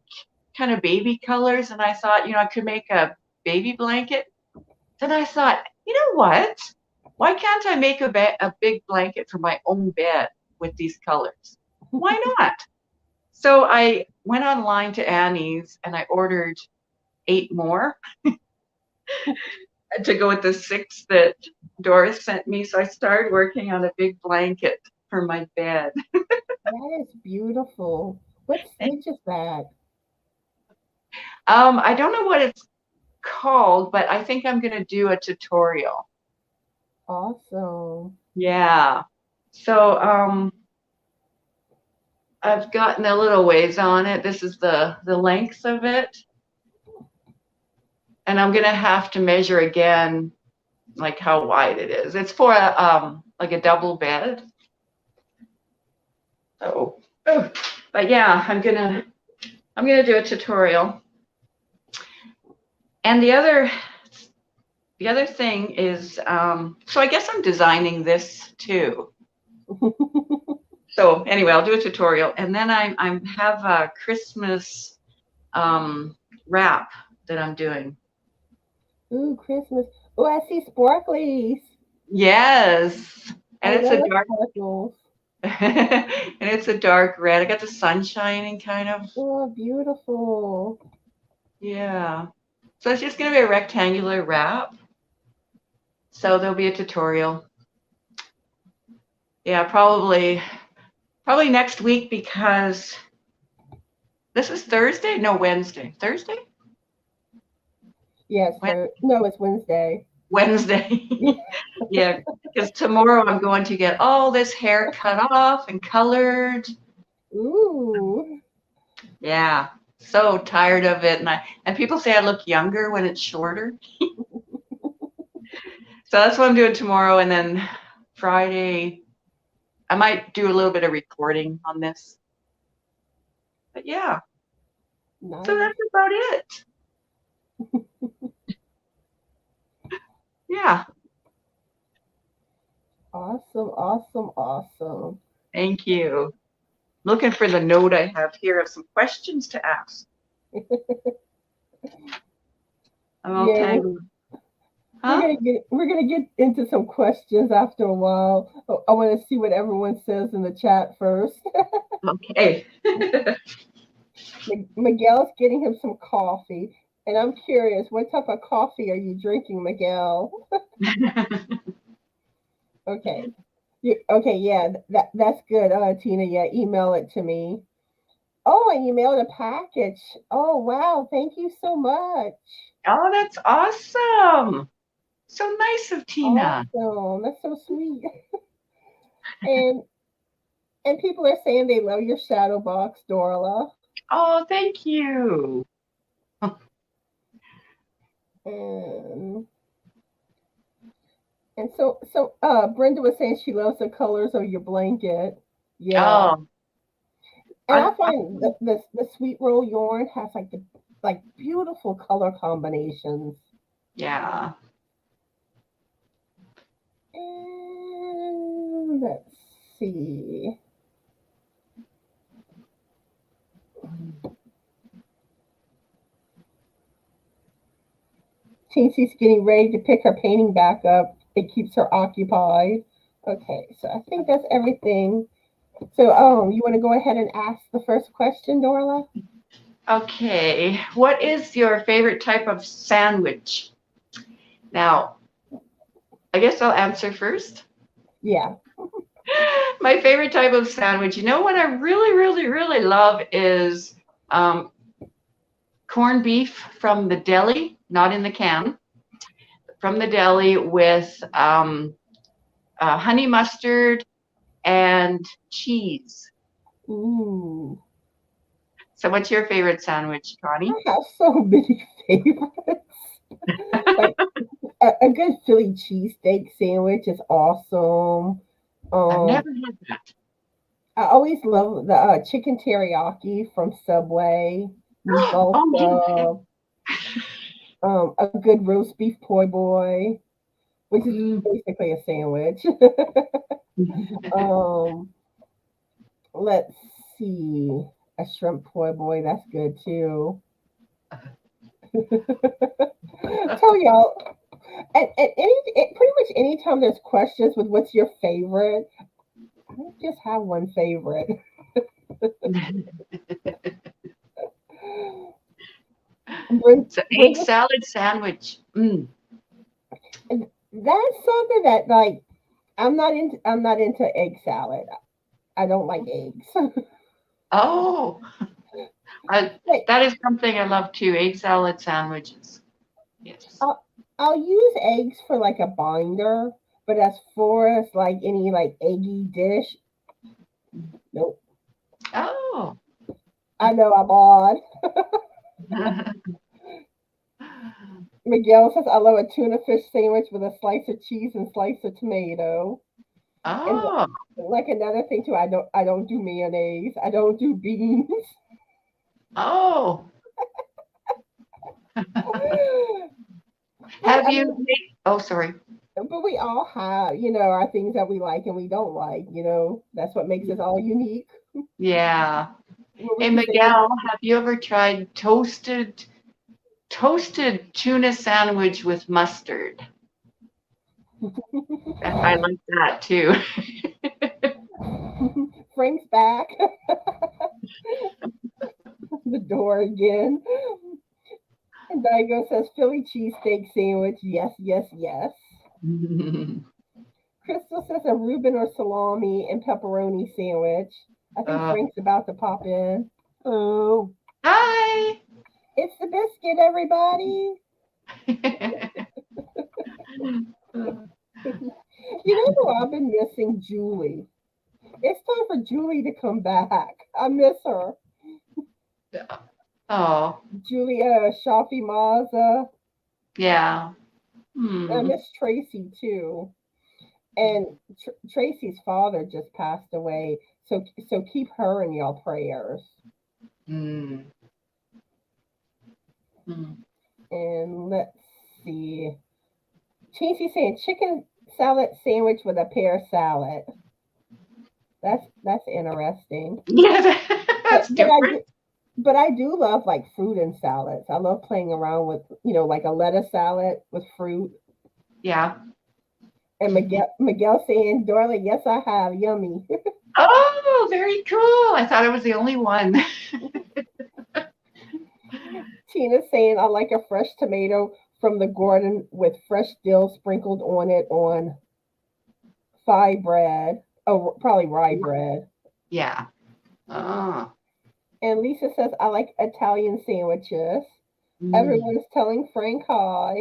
Speaker 1: kind of baby colors, and I thought, I could make a baby blanket. Then I thought, you know what? Why can't I make a big blanket for my own bed with these colors? Why not? So I went online to Annie's and I ordered 8 more to go with the 6 that Doris sent me. So I started working on a big blanket for my bed.
Speaker 2: That is beautiful. What stitch is that?
Speaker 1: I don't know what it's called, but I think I'm going to do a tutorial.
Speaker 2: Awesome.
Speaker 1: Yeah. So I've gotten a little ways on it. This is the length of it. And I'm going to have to measure again, like how wide it is. It's for like a double bed. So, but yeah, I'm gonna do a tutorial. And the other thing is, so I guess I'm designing this too. So anyway, I'll do a tutorial, and then I have a Christmas wrap that I'm doing.
Speaker 2: Ooh, Christmas. Oh, I see sparklies.
Speaker 1: Yes,
Speaker 2: I
Speaker 1: and it's a
Speaker 2: love
Speaker 1: dark
Speaker 2: sparkles.
Speaker 1: and it's a dark red. I got the sun shining kind of.
Speaker 2: Oh, beautiful.
Speaker 1: Yeah. So it's just gonna be a rectangular wrap. So there'll be a tutorial. Yeah, probably next week, because this is Thursday? No, Wednesday. Thursday?
Speaker 2: Yes, no, it's Wednesday.
Speaker 1: Wednesday. Yeah, because tomorrow I'm going to get all this hair cut off and colored.
Speaker 2: Ooh.
Speaker 1: Yeah, so tired of it. And people say I look younger when it's shorter. So that's what I'm doing tomorrow. And then Friday, I might do a little bit of recording on this. But yeah,
Speaker 2: Nice.
Speaker 1: so that's about it. Yeah.
Speaker 2: Awesome, awesome, awesome.
Speaker 1: Thank you. Looking for the note I have here of some questions to ask. I'm all tangled. Huh?
Speaker 2: We're gonna get into some questions after a while. I want to see what everyone says in the chat first.
Speaker 1: Okay.
Speaker 2: Miguel's getting him some coffee, and I'm curious, what type of coffee are you drinking, Miguel? Okay. Okay, yeah, that's good. Tina, yeah, email it to me. Oh, and you mailed a package. Oh, wow, thank you so much.
Speaker 1: Oh, that's awesome. So nice of Tina.
Speaker 2: Awesome. That's so sweet. and people are saying they love your shadow box, Darla.
Speaker 1: Oh, thank you.
Speaker 2: And so Brenda was saying she loves the colors of your blanket. Yeah.
Speaker 1: Oh.
Speaker 2: And I find the sweet roll yarn has like beautiful color combinations.
Speaker 1: Yeah.
Speaker 2: And let's see. Teensy's getting ready to pick her painting back up. It keeps her occupied. Okay, so I think that's everything. So, you want to go ahead and ask the first question, Darla?
Speaker 1: Okay. What is your favorite type of sandwich? Now, I guess I'll answer first.
Speaker 2: Yeah.
Speaker 1: My favorite type of sandwich, you know what I really, really, really love is corned beef from the deli, not in the can, from the deli with honey mustard and cheese.
Speaker 2: Ooh.
Speaker 1: So what's your favorite sandwich, Connie?
Speaker 2: I have so many favorites. Like a good Philly cheesesteak sandwich is awesome.
Speaker 1: I've never had that.
Speaker 2: I always love the chicken teriyaki from Subway, meatball sub, a good roast beef po' boy, which is basically a sandwich. Let's see, a shrimp po' boy, that's good too. Tell y'all, and pretty much anytime there's questions with what's your favorite, I don't just have one favorite.
Speaker 1: It's an egg salad sandwich.
Speaker 2: That's something that like I'm not into egg salad. I don't like eggs.
Speaker 1: Oh, that is something I love too. Egg salad sandwiches. Yes.
Speaker 2: I'll use eggs for like a binder, but as far as like any like eggy dish, nope.
Speaker 1: Oh.
Speaker 2: I know I'm odd. Miguel says I love a tuna fish sandwich with a slice of cheese and slice of tomato.
Speaker 1: Oh.
Speaker 2: And like another thing too, I don't do mayonnaise. I don't do beans.
Speaker 1: Oh. Have you made, oh, sorry.
Speaker 2: But we all have, our things that we like and we don't like, that's what makes us all unique.
Speaker 1: Yeah. Hey, Miguel, have you ever tried toasted tuna sandwich with mustard? I like that too.
Speaker 2: Frank's back. The door again. And Diego says Philly cheesesteak sandwich. Yes, yes, yes. Crystal says a Reuben or salami and pepperoni sandwich. I think
Speaker 1: Uh,
Speaker 2: Frank's about to pop in. Oh,
Speaker 1: Hi.
Speaker 2: it's the biscuit, everybody. You know who I've been missing? Julie. It's time for Julie to come back. I miss her.
Speaker 1: Oh,
Speaker 2: Julia Shafi Maza.
Speaker 1: yeah.
Speaker 2: I
Speaker 1: Hmm.
Speaker 2: miss Tracy too. And Tracy's father just passed away. So keep her in your prayers.
Speaker 1: Hmm. Hmm.
Speaker 2: And let's see. Chasey saying chicken salad sandwich with a pear salad. That's interesting.
Speaker 1: Yeah, that's
Speaker 2: But I
Speaker 1: different.
Speaker 2: do but I do love like fruit and salads. I love playing around with like a lettuce salad with fruit.
Speaker 1: Yeah.
Speaker 2: And Miguel saying, Darla, yes I have. Yummy.
Speaker 1: Oh, very cool. I thought I was the only one.
Speaker 2: Tina saying I like a fresh tomato from the garden with fresh dill sprinkled on it on rye bread. Oh, probably rye bread.
Speaker 1: Yeah. Oh.
Speaker 2: And Lisa says I like Italian sandwiches.
Speaker 1: Mm.
Speaker 2: Everyone's telling Frank hi.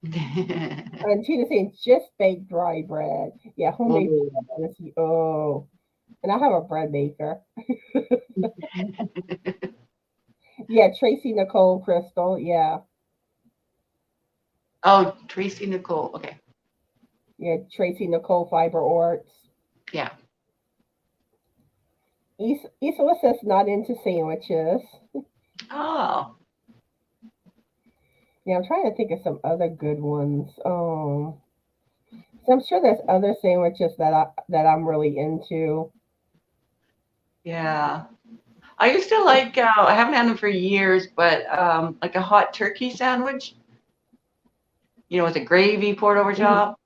Speaker 2: And Tina saying just baked dry bread. Yeah, homemade
Speaker 1: Oh.
Speaker 2: bread. Oh, and I have a bread maker. Yeah, Tracy Nicole Crystal. Yeah,
Speaker 1: Oh, Tracy Nicole. Okay.
Speaker 2: yeah, Tracy Nicole Fiber Arts.
Speaker 1: Yeah.
Speaker 2: Isla says not into sandwiches.
Speaker 1: Oh.
Speaker 2: Yeah, I'm trying to think of some other good ones. So I'm sure there's other sandwiches that I'm really into.
Speaker 1: Yeah. I used to like, I haven't had them for years, but like a hot turkey sandwich, with a gravy poured over
Speaker 2: Mhm.
Speaker 1: top.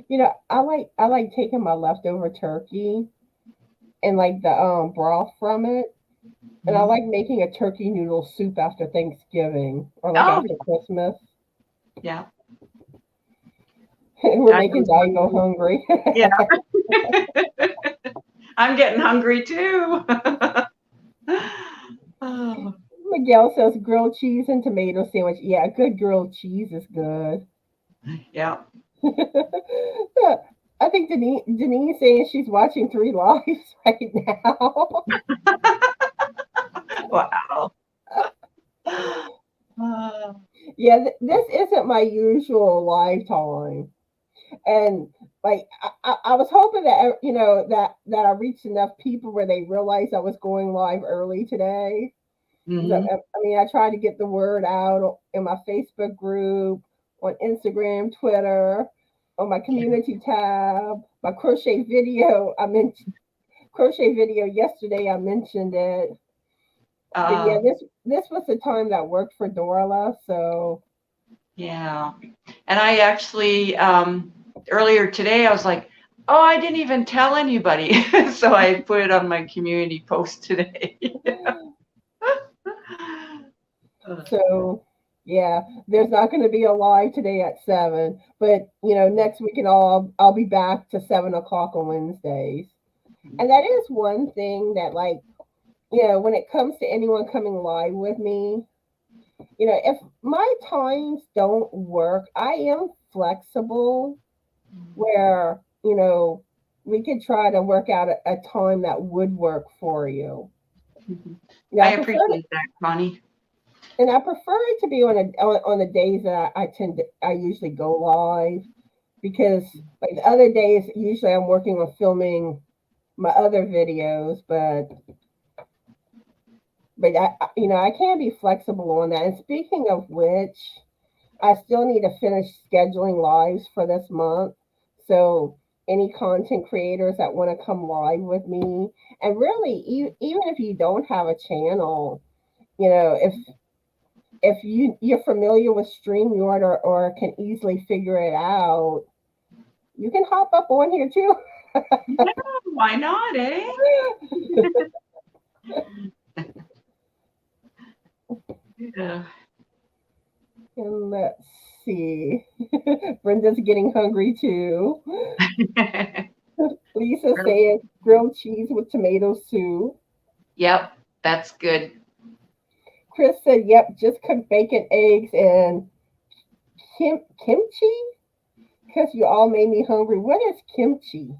Speaker 1: Yeah.
Speaker 2: I like taking my leftover turkey and like the broth from it, and I
Speaker 1: Mhm.
Speaker 2: like making a turkey noodle soup after Thanksgiving or like
Speaker 1: Oh,
Speaker 2: after Christmas.
Speaker 1: yeah.
Speaker 2: We're
Speaker 1: I know
Speaker 2: making Di go
Speaker 1: something.
Speaker 2: hungry.
Speaker 1: Yeah. I'm getting hungry too. Oh,
Speaker 2: Miguel says grilled cheese and tomato sandwich. Yeah, a good grilled cheese is good.
Speaker 1: yeah.
Speaker 2: I think Denise saying she's watching Three Lives right now.
Speaker 1: Wow. Uh,
Speaker 2: Yeah, this isn't my usual live time, and like I was hoping that that I reached enough people where they realized I was going live early today. So,
Speaker 1: mhm.
Speaker 2: I mean, I tried to get the word out in my Facebook group, on Instagram, Twitter, on my community tab, my crochet video. I mentioned crochet video yesterday. I mentioned it, but yeah,
Speaker 1: Uh,
Speaker 2: this was the time that worked for Darla. So
Speaker 1: yeah. And I actually, earlier today, I was like, oh, I didn't even tell anybody. So I put it on my community post today. Uh,
Speaker 2: so yeah, there's not going to be a live today at 7, but next week and I'll be back to 7 o'clock on Wednesdays. And that is one thing that, like, when it comes to anyone coming live with me, if my times don't work, I am flexible where, we could try to work out a time that would work for you. Yeah,
Speaker 1: I appreciate that, Connie.
Speaker 2: I prefer it to be on the days that I usually go live, because like the other days usually I'm working on filming my other videos, but I can be flexible on that. And speaking of which, I still need to finish scheduling lives for this month. So any content creators that want to come live with me, and really, even if you don't have a channel, if you're familiar with StreamYard, or can easily figure it out, you can hop up on here too.
Speaker 1: Yeah, why not, eh? Yeah.
Speaker 2: And let's see. Brenda's getting hungry too. Lisa saying grilled cheese with tomato soup.
Speaker 1: Yep, that's good.
Speaker 2: Chris said, yep, just cook bacon, eggs, and kimchi? Because you all made me hungry. What is kimchi?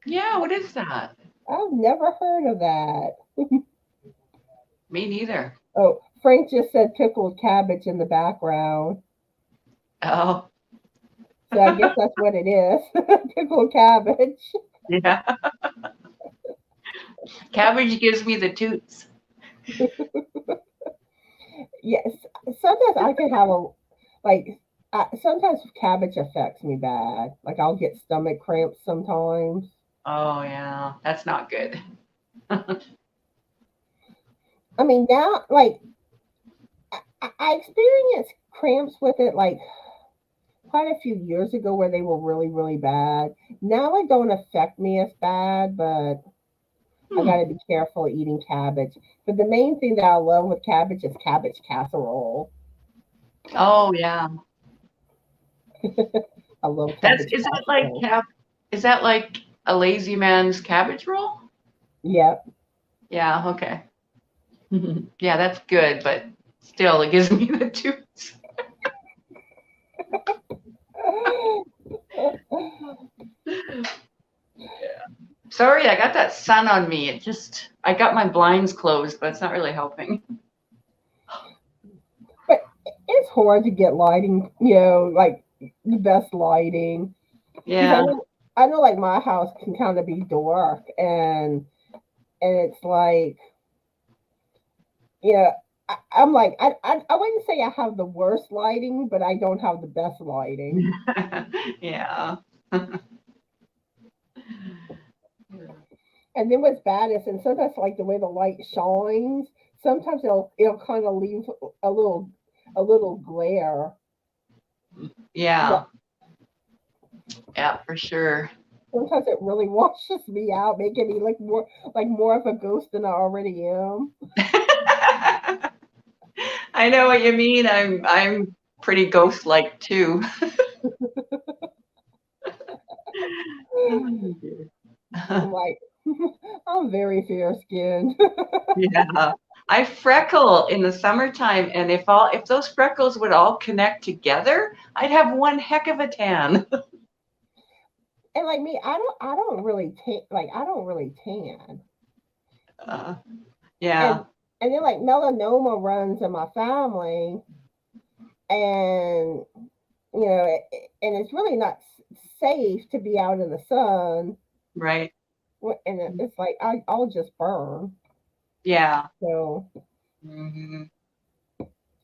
Speaker 1: Yeah, what is that?
Speaker 2: I've never heard of that.
Speaker 1: Me neither.
Speaker 2: Oh, Frank just said pickled cabbage in the background.
Speaker 1: Oh.
Speaker 2: So I guess that's what it is. Pickled cabbage.
Speaker 1: Yeah. Cabbage gives me the toots.
Speaker 2: Yes. Sometimes I can have sometimes cabbage affects me bad. Like I'll get stomach cramps sometimes.
Speaker 1: Oh, yeah. That's not good.
Speaker 2: I mean, now, like, I experienced cramps with it, like, quite a few years ago where they were really, really bad. Now it don't affect me as bad, but I got to be careful eating cabbage. But the main thing that I love with cabbage is cabbage casserole.
Speaker 1: Oh, yeah.
Speaker 2: I love cabbage casserole.
Speaker 1: Is that like a lazy man's cabbage roll?
Speaker 2: Yep.
Speaker 1: Yeah, okay. Yeah, that's good, but still it gives me the toots. Yeah. Sorry, I got that sun on me. I got my blinds closed, but it's not really helping.
Speaker 2: But it's hard to get lighting, like the best lighting.
Speaker 1: Yeah.
Speaker 2: I know like my house can kind of be dark and it's like, I'm like, I wouldn't say I have the worst lighting, but I don't have the best lighting.
Speaker 1: Yeah.
Speaker 2: And then what's bad is, and sometimes like the way the light shines, sometimes it'll kind of leave a little glare.
Speaker 1: Yeah. Yeah, for sure.
Speaker 2: Sometimes it really washes me out, making me look more of a ghost than I already am.
Speaker 1: I know what you mean. I'm pretty ghost-like too.
Speaker 2: I'm like, I'm very fair skinned.
Speaker 1: Yeah. I freckle in the summertime, and if those freckles would all connect together, I'd have one heck of a tan.
Speaker 2: And like me, I don't really tan.
Speaker 1: Yeah.
Speaker 2: And then like melanoma runs in my family, and and it's really not safe to be out in the sun.
Speaker 1: Right.
Speaker 2: And it's like I'll just burn.
Speaker 1: Yeah.
Speaker 2: So.
Speaker 1: Mm-hmm.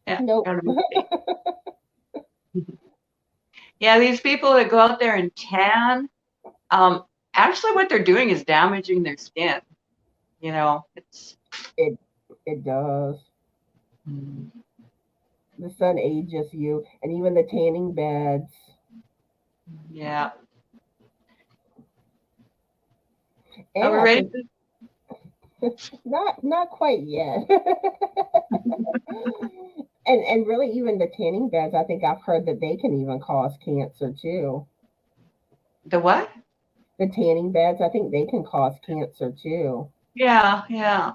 Speaker 1: Yeah.
Speaker 2: Nope.
Speaker 1: Yeah, these people that go out there and tan, actually what they're doing is damaging their skin.
Speaker 2: It does. The sun ages you, and even the tanning beds.
Speaker 1: Yeah.
Speaker 2: And
Speaker 1: Are we ready?
Speaker 2: Not quite yet. And really, even the tanning beds, I think I've heard that they can even cause cancer too.
Speaker 1: The what?
Speaker 2: The tanning beds, I think they can cause cancer too.
Speaker 1: Yeah, yeah.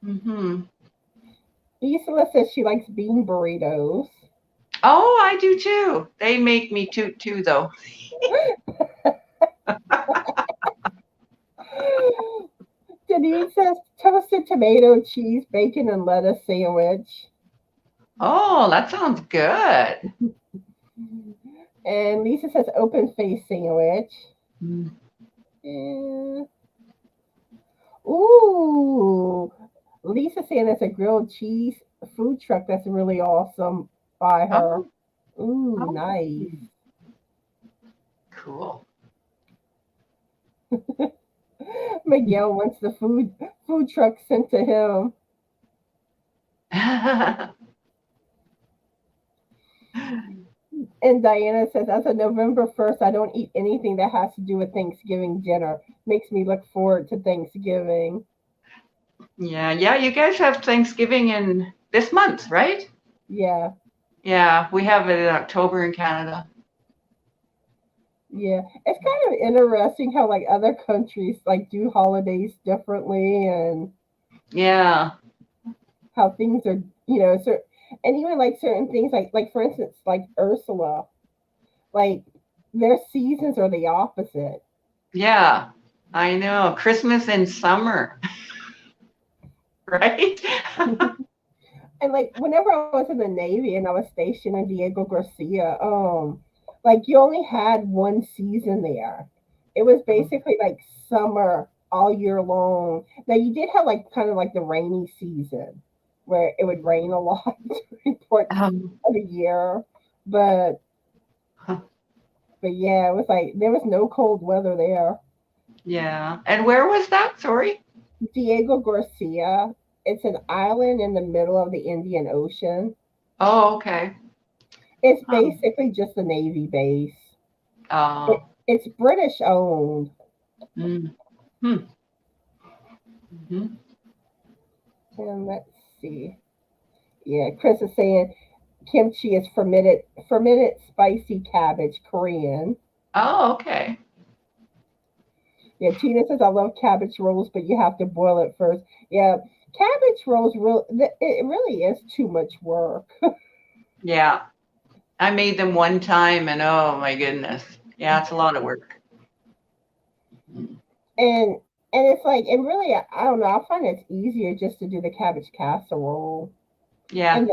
Speaker 1: Mm-hmm.
Speaker 2: Isla says she likes bean burritos.
Speaker 1: Oh, I do too. They make me toot too, though.
Speaker 2: Denise says toasted tomato, cheese, bacon, and lettuce sandwich.
Speaker 1: Oh, that sounds good.
Speaker 2: And Lisa says open face sandwich. Ooh, Lisa saying that's a grilled cheese food truck. That's really awesome by her. Ooh, nice.
Speaker 1: Cool.
Speaker 2: Miguel wants the food truck sent to him. And Diana says, as of November 1st, I don't eat anything that has to do with Thanksgiving dinner. Makes me look forward to Thanksgiving.
Speaker 1: Yeah, you guys have Thanksgiving in this month, right?
Speaker 2: Yeah.
Speaker 1: Yeah, we have it in October in Canada.
Speaker 2: Yeah, it's kind of interesting how like other countries like do holidays differently and
Speaker 1: Yeah.
Speaker 2: how things are, so and even like certain things like for instance like Ursula, like their seasons are the opposite.
Speaker 1: Yeah. I know. Christmas in summer, right?
Speaker 2: And like whenever I was in the Navy and I was stationed in Diego Garcia, like you only had one season there. It was basically like summer all year long. Now you did have like kind of like the rainy season where it would rain a lot during parts
Speaker 1: Um,
Speaker 2: of the year. But but yeah, it was like there was no cold weather there.
Speaker 1: yeah. And where was that? Sorry.
Speaker 2: Diego Garcia, it's an island in the middle of the Indian Ocean.
Speaker 1: Oh, okay.
Speaker 2: It's
Speaker 1: Um,
Speaker 2: basically just a Navy base.
Speaker 1: oh.
Speaker 2: It's British owned.
Speaker 1: Mm, hmm. Mhm.
Speaker 2: And let's see. Yeah, Chris is saying kimchi is fermented spicy cabbage, Korean.
Speaker 1: Oh, okay.
Speaker 2: Yeah, Tina says I love cabbage rolls, but you have to boil it first. Yeah, cabbage rolls it really is too much work.
Speaker 1: Yeah. I made them one time and oh my goodness. Yeah, it's a lot of work.
Speaker 2: And it's like and really I don't know, I find it's easier just to do the cabbage casserole.
Speaker 1: Yeah.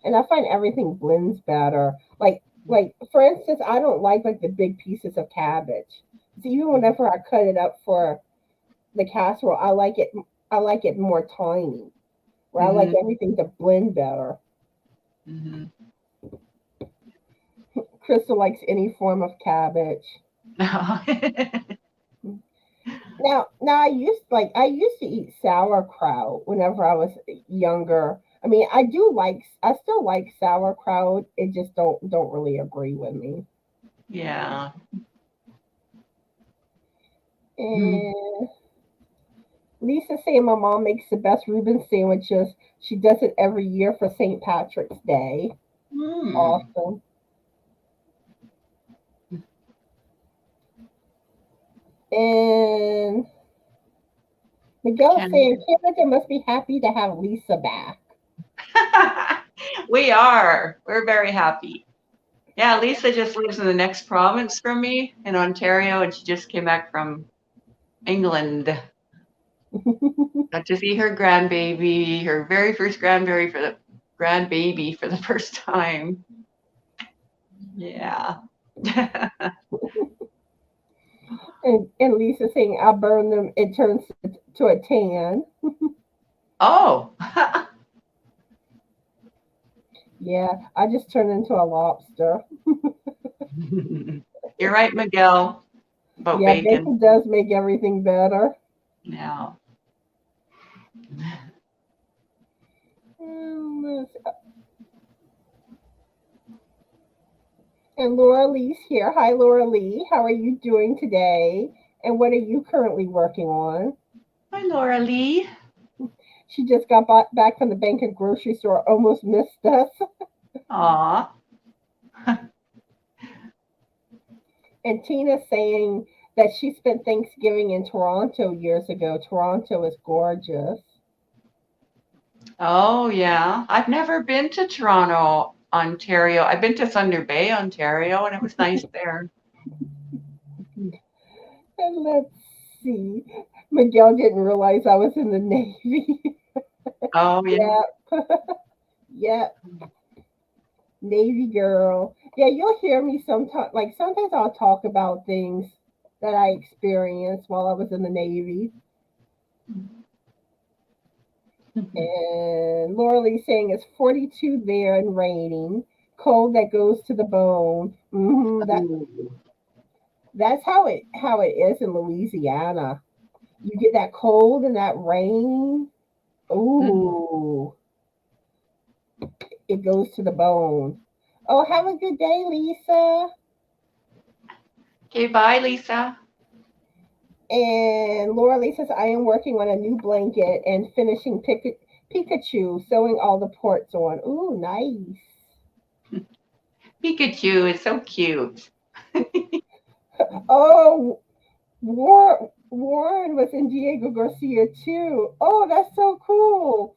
Speaker 2: And I find everything blends better. Like for instance, I don't like the big pieces of cabbage. So even whenever I cut it up for the casserole, I like it more tiny. Where I like
Speaker 1: Hmm.
Speaker 2: everything to blend better.
Speaker 1: Hmm.
Speaker 2: Crystal likes any form of cabbage. Now I used to eat sauerkraut whenever I was younger. I mean, I still like sauerkraut. It just don't really agree with me.
Speaker 1: Yeah. Mm.
Speaker 2: And Lisa saying my mom makes the best Reuben sandwiches. She does it every year for St. Patrick's Day. Awesome. And Miguel is
Speaker 1: Can
Speaker 2: saying Canada must be happy to have Lisa back.
Speaker 1: we are. We're very happy. Yeah, Lisa just lives in the next province from me in Ontario, and she just came back from England. Got to see her grandbaby, her very first grandbaby for the first time. Yeah.
Speaker 2: And Lisa saying I burn them, it turns to a tan.
Speaker 1: Oh.
Speaker 2: Yeah, I just turned into a lobster.
Speaker 1: You're right, Miguel, about
Speaker 2: Yeah,
Speaker 1: bacon.
Speaker 2: bacon does make everything better.
Speaker 1: Yeah.
Speaker 2: And Laura Lee's here. Hi, Laura Lee. How are you doing today? And what are you currently working on?
Speaker 1: Hi, Laura Lee.
Speaker 2: She just got back from the bank and grocery store, almost missed us.
Speaker 1: Aw.
Speaker 2: And Tina's saying that she spent Thanksgiving in Toronto years ago. Toronto is gorgeous.
Speaker 1: Oh, yeah. I've never been to Toronto, Ontario. I've been to Thunder Bay, Ontario, and it was nice there.
Speaker 2: And let's see. Miguel didn't realize I was in the Navy.
Speaker 1: Oh, yeah.
Speaker 2: Yeah, yeah, Navy girl. Yeah, you'll hear me sometimes. Like sometimes I'll talk about things that I experienced while I was in the Navy. And Laura Lee saying it's 42 there and raining, cold that goes to the bone. That's how it is in Louisiana. You get that cold and that rain. Ooh, it goes to the bone. Oh, have a good day, Lisa.
Speaker 1: Okay, bye, Lisa.
Speaker 2: And Laura Lee says, I am working on a new blanket and finishing Pikachu, sewing all the ports on. Ooh, nice.
Speaker 1: Pikachu is so cute.
Speaker 2: Oh, Warren was in Diego Garcia too. Oh, that's so cool.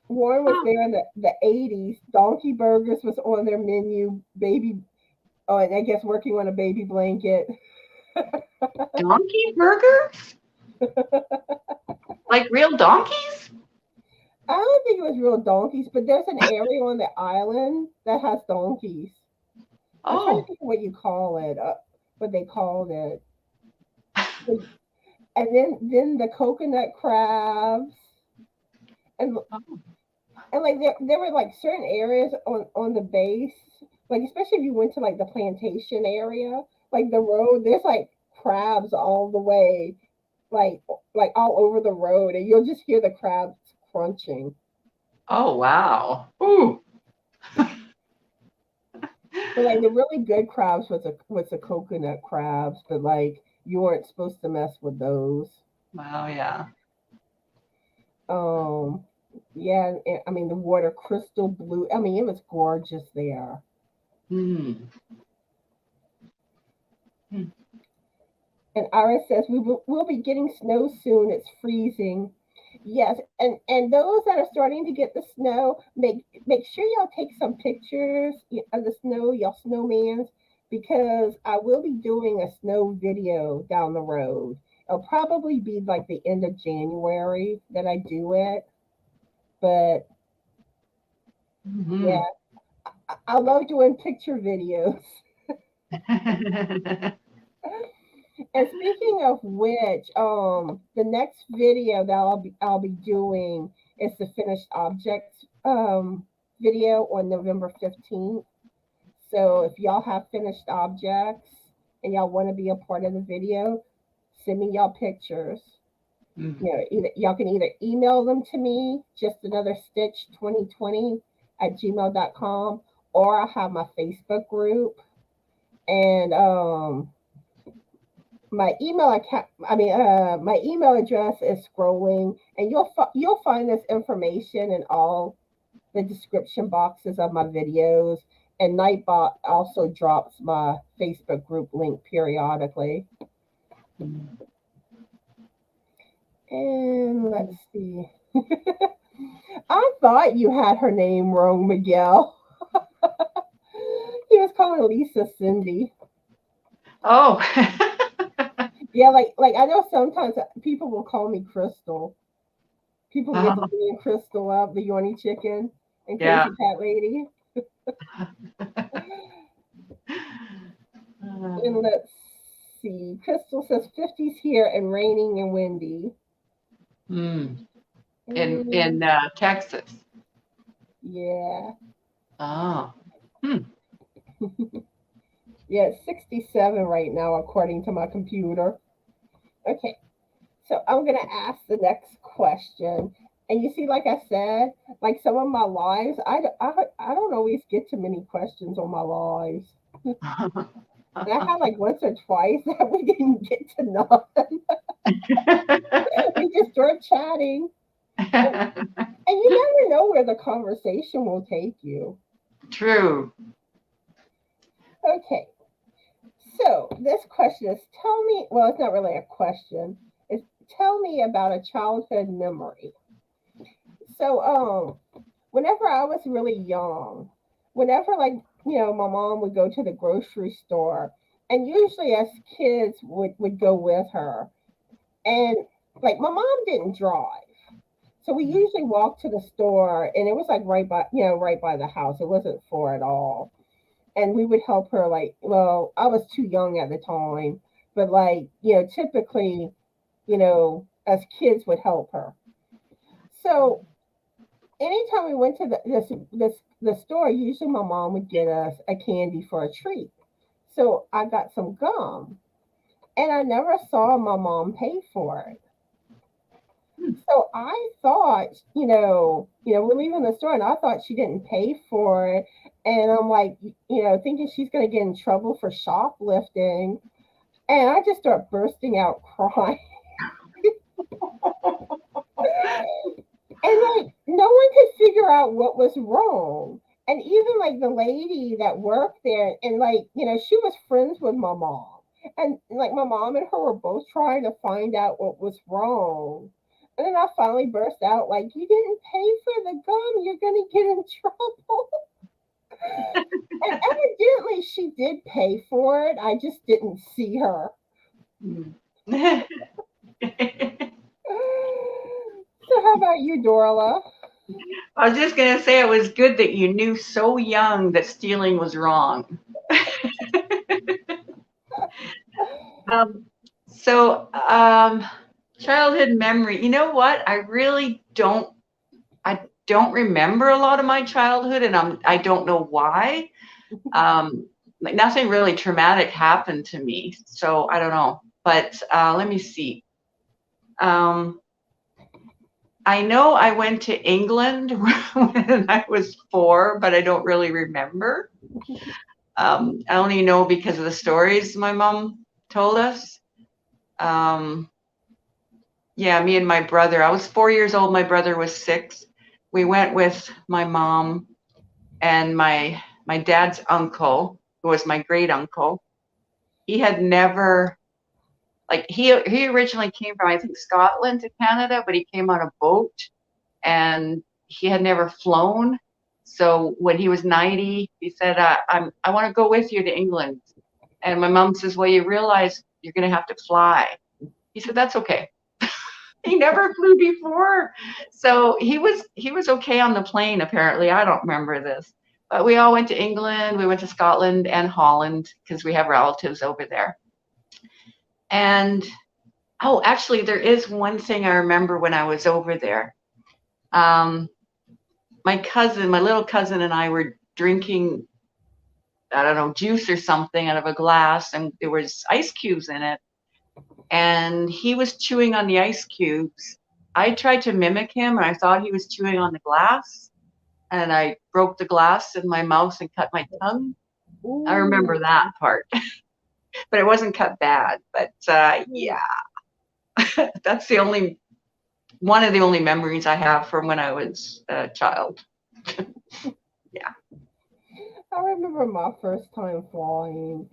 Speaker 2: Warren was
Speaker 1: Oh,
Speaker 2: there in the 80s. Donkey Burgers was on their menu. And I guess working on a baby blanket.
Speaker 1: donkey burgers? Like real donkeys?
Speaker 2: I don't think it was real donkeys, but there's an area on the island that has donkeys. I'm trying to
Speaker 1: Oh,
Speaker 2: think of what you call it, what they called it. And then the coconut crabs, and and like there were like certain areas on the base, like especially if you went to like the plantation area, like the road, there's like crabs all the way, like like all over the road, and you'll just hear the crabs crunching.
Speaker 1: oh wow. Ooh.
Speaker 2: But like the really good crabs was the coconut crabs, but like you weren't supposed to mess with those.
Speaker 1: Wow, yeah.
Speaker 2: Um, yeah, I mean the water crystal blue. I mean it was gorgeous there.
Speaker 1: Hmm.
Speaker 2: And Iris says we'll be getting snow soon. It's freezing. Yes, and those that are starting to get the snow, make sure y'all take some pictures of the snow, y'all snowmans, because I will be doing a snow video down the road. It'll probably be like the end of January that I do it, but
Speaker 1: Hmm.
Speaker 2: yeah, I love doing picture videos. And speaking of which, the next video that I'll be doing is the finished objects video on November 15th. So if y'all have finished objects and y'all want to be a part of the video, send me y'all pictures. Y'all can either email them to me, just another stitch 2020 at gmail.com, or I have my Facebook group, and my email account, my email address is scrolling, and you'll find this information in all the description boxes of my videos. And Nightbot also drops my Facebook group link periodically. And let's see. I thought you had her name wrong, Miguel. He was calling Lisa Cindy.
Speaker 1: Oh.
Speaker 2: Yeah, like I know sometimes people will call me Crystal. People get to
Speaker 1: Oh,
Speaker 2: me and Crystal up, the Yorny Chicken and
Speaker 1: yeah.
Speaker 2: Crazy Cat Lady. And let's see. Crystal says 50s here and raining and windy.
Speaker 1: Hmm.
Speaker 2: Mm,
Speaker 1: In Texas.
Speaker 2: yeah.
Speaker 1: Oh. Hmm.
Speaker 2: Yeah, it's 67 right now, according to my computer. Okay, so I'm going to ask the next question. And you see, like I said, like some of my lives, I don't always get to many questions on my lives. And I had like once or twice that we didn't get to none. We just start chatting. And, and you never know where the conversation will take you.
Speaker 1: True.
Speaker 2: Okay, so this question is tell me, well, it's not really a question. It's tell me about a childhood memory. So, whenever I was really young, whenever like, my mom would go to the grocery store, and usually as kids would go with her. And like my mom didn't drive. So we usually walked to the store, and it was like right by the house. It wasn't far at all. And we would help her, like, well, I was too young at the time, but like, typically, as kids would help her. So anytime we went to the store, usually my mom would get us a candy for a treat. So I got some gum, and I never saw my mom pay for it. So I thought, we're leaving the store, and I thought she didn't pay for it. And I'm like, thinking she's going to get in trouble for shoplifting. And I just start bursting out crying. And like, no one could figure out what was wrong. and even like the lady that worked there, and like, she was friends with my mom. And like my mom and her were both trying to find out what was wrong. And then I finally burst out like, "You didn't pay for the gum, you're gonna get in trouble." And evidently she did pay for it. I just didn't see her. So how about you, Darla?
Speaker 1: I was just going to say it was good that you knew so young that stealing was wrong. um, childhood memory. You know what? I don't remember a lot of my childhood, and I don't know why. Like nothing really traumatic happened to me, so I don't know. But let me see. I know I went to England when I was 4, but I don't really remember. I only know because of the stories my mom told us. Yeah, me and my brother. I was 4 years old. My brother was 6. We went with my mom and my dad's uncle, who was my great uncle. He had never, like, he originally came from, I think, Scotland to Canada, but he came on a boat and he had never flown. So when he was 90, he said, I want to go with you to England. And my mom says, well, you realize you're going to have to fly. He said, that's okay. He never flew before. So he was okay on the plane, apparently. I don't remember this. But we all went to England. We went to Scotland and Holland because we have relatives over there. And, oh, actually, there is one thing I remember when I was over there. My little cousin and I were drinking, I don't know, juice or something out of a glass, and there was ice cubes in it. And he was chewing on the ice cubes. I tried to mimic him, and I thought he was chewing on the glass. And I broke the glass in my mouth and cut my tongue.
Speaker 2: Ooh.
Speaker 1: I remember that part. But it wasn't cut bad. But yeah, that's one of the only memories I have from when I was a child. Yeah.
Speaker 2: I remember my first time flying.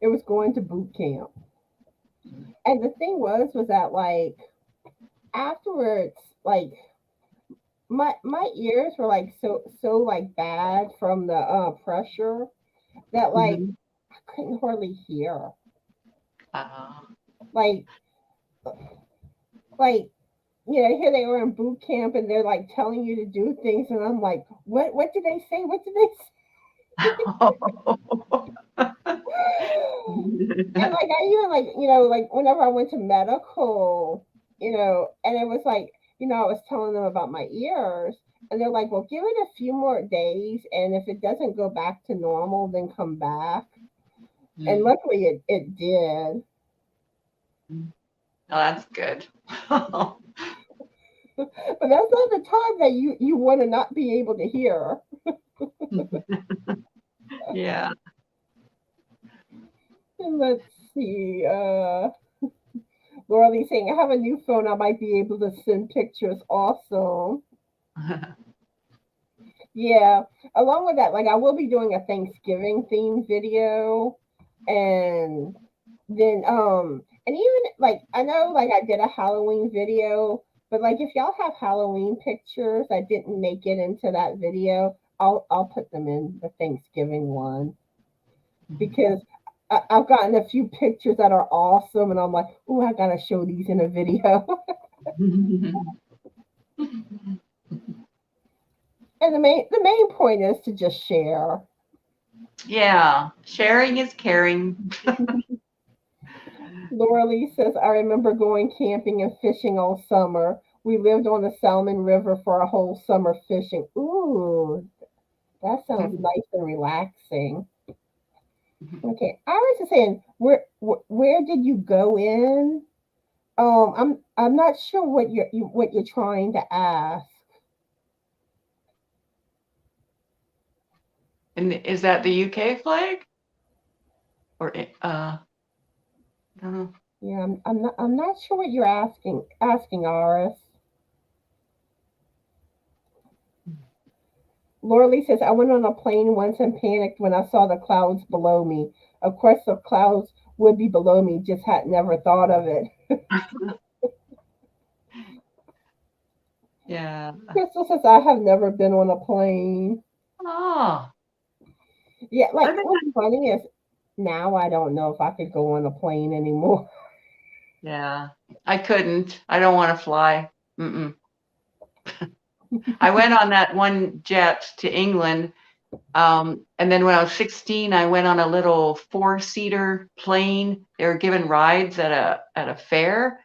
Speaker 2: It was going to boot camp. And the thing was that like afterwards, like my ears were like so like bad from the pressure that like
Speaker 1: Mm-hmm.
Speaker 2: I couldn't hardly hear.
Speaker 1: Uh,
Speaker 2: Like like here they were in boot camp and they're like telling you to do things and I'm like, what did they say? What did they say? And like I even like, like whenever I went to medical, and it was like, I was telling them about my ears and they're like, well, give it a few more days and if it doesn't go back to normal, then come back. And luckily it did.
Speaker 1: Oh, that's good.
Speaker 2: But that's not the time that you want to not be able to hear.
Speaker 1: Yeah.
Speaker 2: And let's see. Laura Lee saying, I have a new phone. I might be able to send pictures. Awesome. Yeah. Along with that, like I will be doing a Thanksgiving themed video. And then and even like I know like I did a Halloween video, but like if y'all have Halloween pictures that didn't make it into that video, I'll put them in the Thanksgiving one because I've gotten a few pictures that are awesome, and I'm like, oh, I gotta show these in a video. And the main point is to just share.
Speaker 1: Yeah, sharing is caring.
Speaker 2: Laura Lee says, I remember going camping and fishing all summer. We lived on the Salmon River for a whole summer fishing. Ooh, that sounds nice and relaxing. Okay, I was just saying, where did you go in? I'm not sure what you're trying to ask.
Speaker 1: And is that the UK flag? Or I don't know.
Speaker 2: Yeah, I'm not sure what you're asking, Iris. Laura Lee says, I went on a plane once and panicked when I saw the clouds below me. Of course, the clouds would be below me, just had never thought of it.
Speaker 1: Yeah.
Speaker 2: Crystal says, I have never been on a plane.
Speaker 1: Oh,
Speaker 2: Yeah,
Speaker 1: I
Speaker 2: like
Speaker 1: think,
Speaker 2: what's funny is now I don't know if I could go on a plane anymore.
Speaker 1: yeah, I couldn't. I don't want to fly. Mm-mm. I went on that one jet to England. And then when I was 16, I went on a little 4-seater plane. They were giving rides at a fair.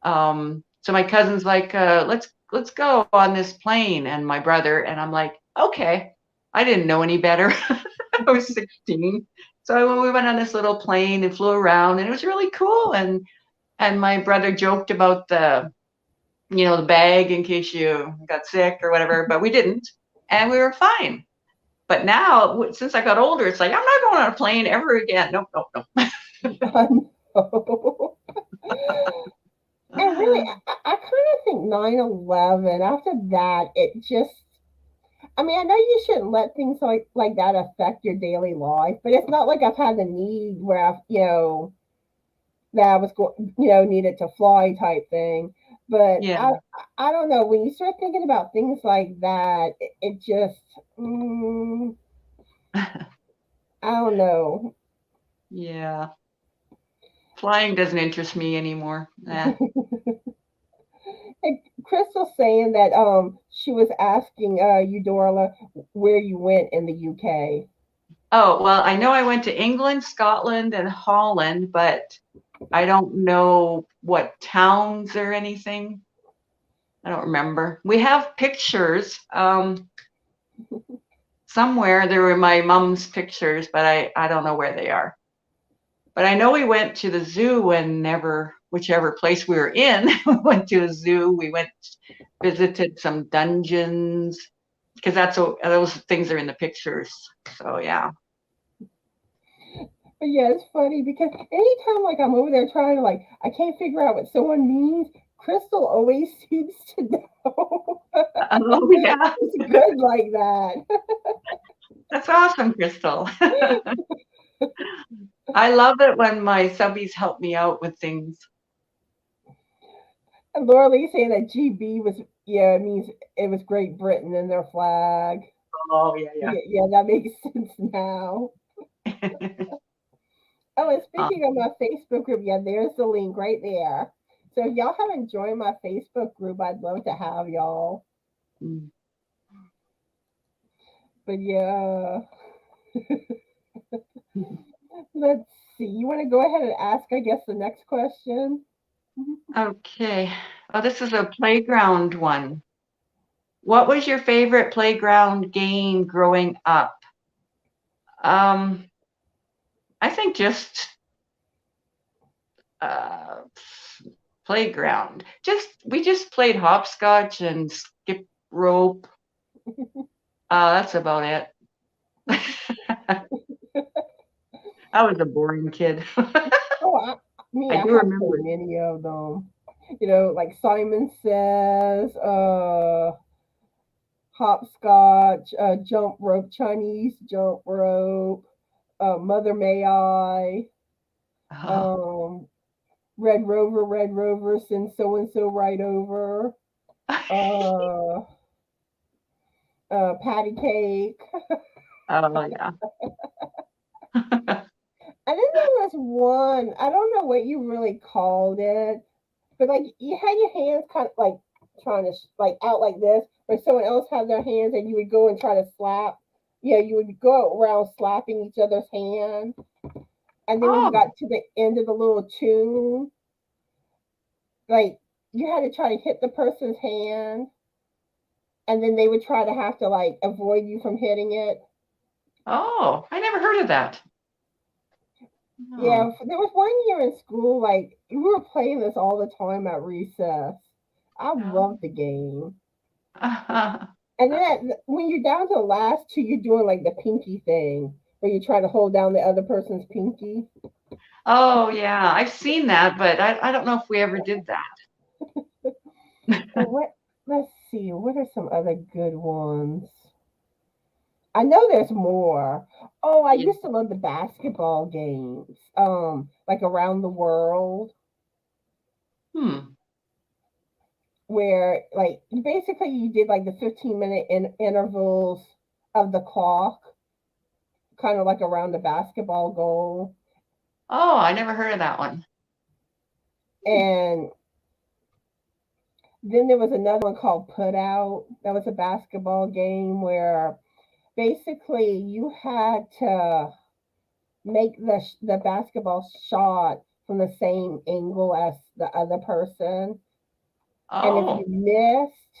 Speaker 1: So my cousin's like, let's go on this plane, and my brother, and I'm like, okay. I didn't know any better. I was 16. So when we went on this little plane and flew around, and it was really cool. And my brother joked about the bag in case you got sick or whatever, but we didn't, and we were fine. But now, since I got older, it's like, I'm not going on a plane ever again. Nope, nope, nope.
Speaker 2: I know. And really, I kind of think 9/11. After that, it just, I mean, I know you shouldn't let things like that affect your daily life, but it's not like I've had the need where that I was going, needed to fly type thing. But
Speaker 1: Yeah.
Speaker 2: I don't know. When you start thinking about things like that, it just, I don't know.
Speaker 1: Yeah. Flying doesn't interest me anymore.
Speaker 2: And Crystal saying that she was asking you, Darla, where you went in the UK.
Speaker 1: Oh, well, I know I went to England, Scotland, and Holland, but I don't know what towns or anything. I don't remember. We have pictures. Somewhere there were my mom's pictures, but I don't know where they are. But I know we went to the zoo whichever place we were in, we went to a zoo. We visited some dungeons because those things are in the pictures. So yeah.
Speaker 2: But yeah, it's funny because anytime like I'm over there trying to I can't figure out what someone means, Crystal always seems to know.
Speaker 1: Oh yeah,
Speaker 2: It's good like that.
Speaker 1: that's awesome, Crystal. I love it when my subbies help me out with things.
Speaker 2: And Laura Lee saying that GB was, yeah, it means it was Great Britain in their flag.
Speaker 1: Oh yeah, yeah.
Speaker 2: Yeah, that makes sense now. Oh, and speaking of my Facebook group, yeah, there's the link right there. So if y'all haven't joined my Facebook group, I'd love to have y'all.
Speaker 1: Mm.
Speaker 2: But yeah, let's see. You want to go ahead and ask, I guess, the next question?
Speaker 1: Okay. Oh, this is a playground one. What was your favorite playground game growing up? I think just uh, playground. We just played hopscotch and skip rope. That's about it. I was a boring kid.
Speaker 2: Oh,
Speaker 1: I
Speaker 2: I
Speaker 1: do
Speaker 2: have so
Speaker 1: remember.
Speaker 2: many of them. Like Simon Says, hopscotch, jump rope, Chinese jump rope, Mother May I,
Speaker 1: Oh,
Speaker 2: um, Red Rover, send so and so right over, uh, patty cake.
Speaker 1: oh yeah.
Speaker 2: And then there was one, I don't know what you really called it, but like you had your hands kind of like trying to out like this, or someone else had their hands and you would go and try to slap. Yeah, you would go around slapping each other's hand. And then when you
Speaker 1: Oh,
Speaker 2: got to the end of the little tune, like you had to try to hit the person's hand, and then they would try to have to avoid you from hitting it.
Speaker 1: oh, I never heard of that.
Speaker 2: Yeah,
Speaker 1: Oh.
Speaker 2: there was one year in school, like we were playing this all the time at recess. I loved the game. And then when you're down to the last two, you're doing like the pinky thing, where you try to hold down the other person's pinky.
Speaker 1: Oh yeah, I've seen that, but I don't know if we ever did that.
Speaker 2: Let's see, what are some other good ones? I know there's more. Oh, I
Speaker 1: Yeah.
Speaker 2: used to love the basketball games. Like Around the World,
Speaker 1: Hmm.
Speaker 2: where like basically you did like the 15-minute intervals of the clock, kind of like around the basketball goal.
Speaker 1: Oh, I never heard of that one. Hmm.
Speaker 2: And then there was another one called Put Out. That was a basketball game where basically you had to make the basketball shot from the same angle as the other person. And if you
Speaker 1: Oh,
Speaker 2: missed,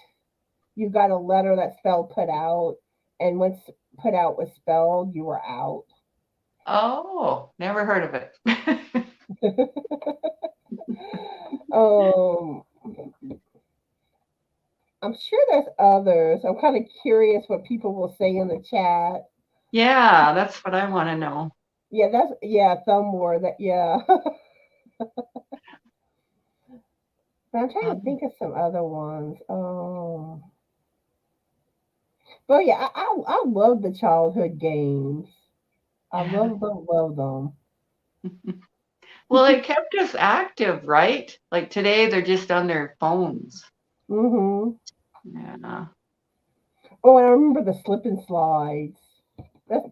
Speaker 2: you got a letter that spelled Put Out. And once Put Out was spelled, you were out.
Speaker 1: oh, never heard of it.
Speaker 2: um, I'm sure there's others. I'm kind of curious what people will say in the chat.
Speaker 1: Yeah, that's what I want to know.
Speaker 2: Thumb more that yeah. But I'm trying to think of some other ones. But yeah, I love the childhood games. I
Speaker 1: Yeah.
Speaker 2: love them.
Speaker 1: Well, it kept us active, right? Like today, they're just on their phones.
Speaker 2: Hmm.
Speaker 1: Yeah.
Speaker 2: Oh, and I remember the slip and slides. That's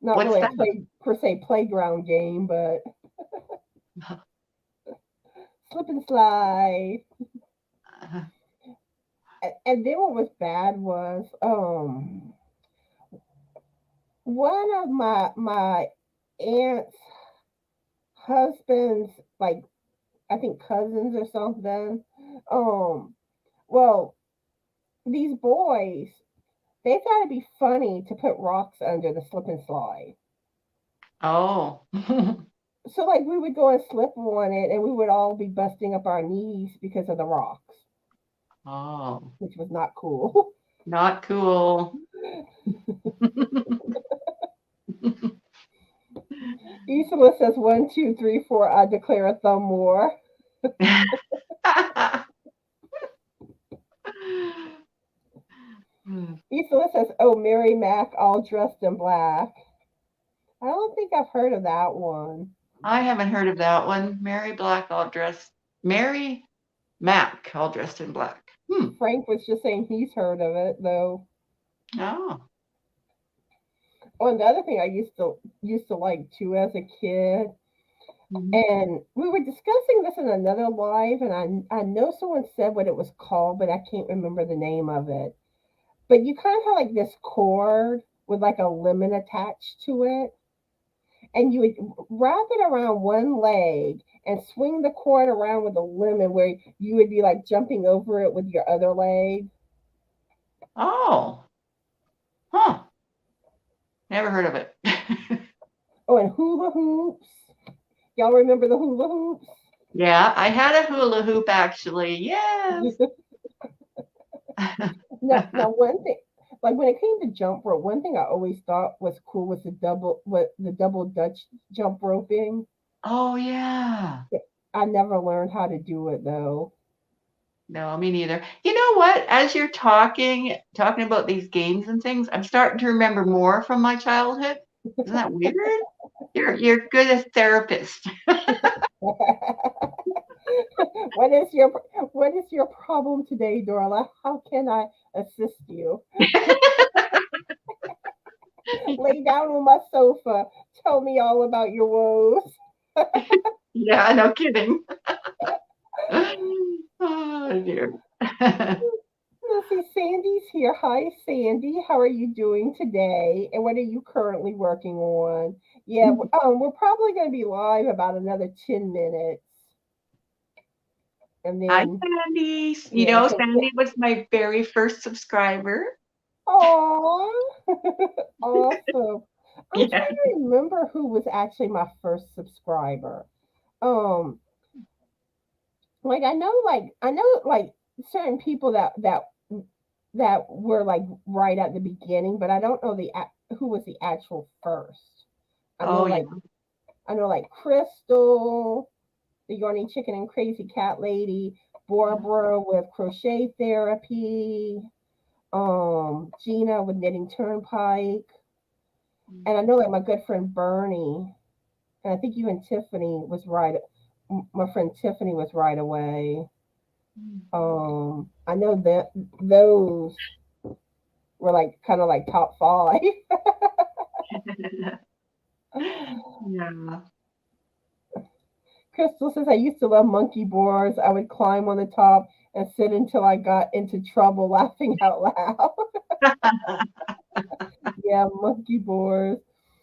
Speaker 2: not
Speaker 1: What's
Speaker 2: really a
Speaker 1: that?
Speaker 2: play per se playground game, but slip and slide. And then what was bad was one of my aunt's husband's, like, I think cousins or something. Um, well, these boys, they thought it'd be funny to put rocks under the slip and slide.
Speaker 1: Oh.
Speaker 2: So like we would go and slip on it, and we would all be busting up our knees because of the rocks,
Speaker 1: Oh,
Speaker 2: which was not cool.
Speaker 1: not cool.
Speaker 2: Isla says 1, 2, 3, 4. I declare a thumb war. Isla says, "Oh, Mary Mac, all dressed in black." I don't think I've heard of that one.
Speaker 1: I haven't heard of that one. Mary Mac, all dressed in black. Hmm.
Speaker 2: Frank was just saying he's heard of it though.
Speaker 1: Oh.
Speaker 2: Oh, and the other thing I used to like too as a kid,
Speaker 1: Mhm.
Speaker 2: and we were discussing this in another live, and I know someone said what it was called, but I can't remember the name of it. But you kind of have like this cord with like a lemon attached to it, and you would wrap it around one leg and swing the cord around with a lemon, where you would be like jumping over it with your other leg.
Speaker 1: Oh. Huh. Never heard of it.
Speaker 2: Oh, and hula hoops. Y'all remember the hula hoops?
Speaker 1: Yeah, I had a hula hoop actually. Yes.
Speaker 2: Now, one thing, like when it came to jump rope, one thing I always thought was cool was the double Dutch jump roping.
Speaker 1: Oh yeah.
Speaker 2: I never learned how to do it though.
Speaker 1: No, me neither. You know what? As you're talking about these games and things, I'm starting to remember more from my childhood. Isn't that weird? You're good as therapist.
Speaker 2: What is your problem today, Darla? How can I assist you? Lay down on my sofa. Tell me all about your woes.
Speaker 1: Yeah, no kidding. Oh dear.
Speaker 2: Let's see, Sandy's here. Hi, Sandy. How are you doing today? And what are you currently working on? Yeah, we're probably going to be live about another 10 minutes. And
Speaker 1: Hi,
Speaker 2: then,
Speaker 1: Sandy. You
Speaker 2: yeah,
Speaker 1: know,
Speaker 2: so,
Speaker 1: Sandy was my very first subscriber.
Speaker 2: oh, awesome. I'm
Speaker 1: Yeah.
Speaker 2: trying to remember who was actually my first subscriber. Um, like I know certain people that were like right at the beginning, but I don't know who was the actual first. I know
Speaker 1: Oh yeah.
Speaker 2: like I know like Crystal, the Yarny Chicken and Crazy Cat Lady, Barbara with Crochet Therapy. Gina with Knitting Turnpike. And I know like my good friend Bernie, and I think even Tiffany was right. My friend Tiffany was right away. I know that those were like kind of like top five.
Speaker 1: Yeah.
Speaker 2: Crystal says I used to love monkey bars. I would climb on the top and sit until I got into trouble laughing out loud. Yeah, monkey bars.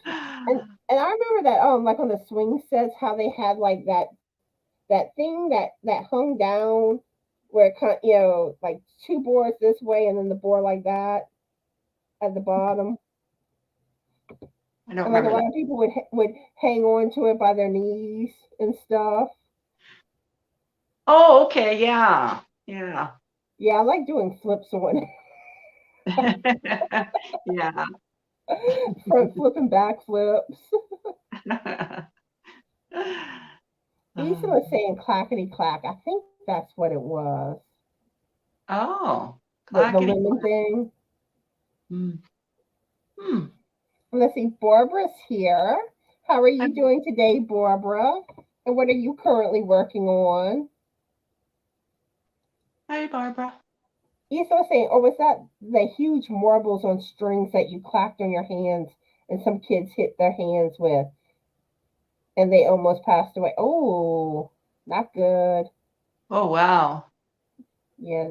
Speaker 2: And I remember that like on the swing sets how they had like that thing that hung down where it kind like two boards this way and then the board like that at the bottom.
Speaker 1: I don't
Speaker 2: And like a
Speaker 1: remember
Speaker 2: lot
Speaker 1: that.
Speaker 2: of people would hang on to it by their knees and stuff.
Speaker 1: Oh, okay. Yeah. Yeah.
Speaker 2: Yeah, I like doing flips on
Speaker 1: Yeah.
Speaker 2: front flip and back flips. Lisa was saying clackety clack. I think that's what it was.
Speaker 1: Oh,
Speaker 2: The
Speaker 1: clackety
Speaker 2: lemon
Speaker 1: clack.
Speaker 2: thing.
Speaker 1: Hmm. Hmm.
Speaker 2: Let's see, Barbara's here. How are you doing today, Barbara? And what are you currently working on?
Speaker 1: Hi, Barbara.
Speaker 2: Lisa was saying, or was that the huge marbles on strings that you clacked on your hands and some kids hit their hands with and they almost passed away? Oh, not good.
Speaker 1: Oh, wow.
Speaker 2: Yeah.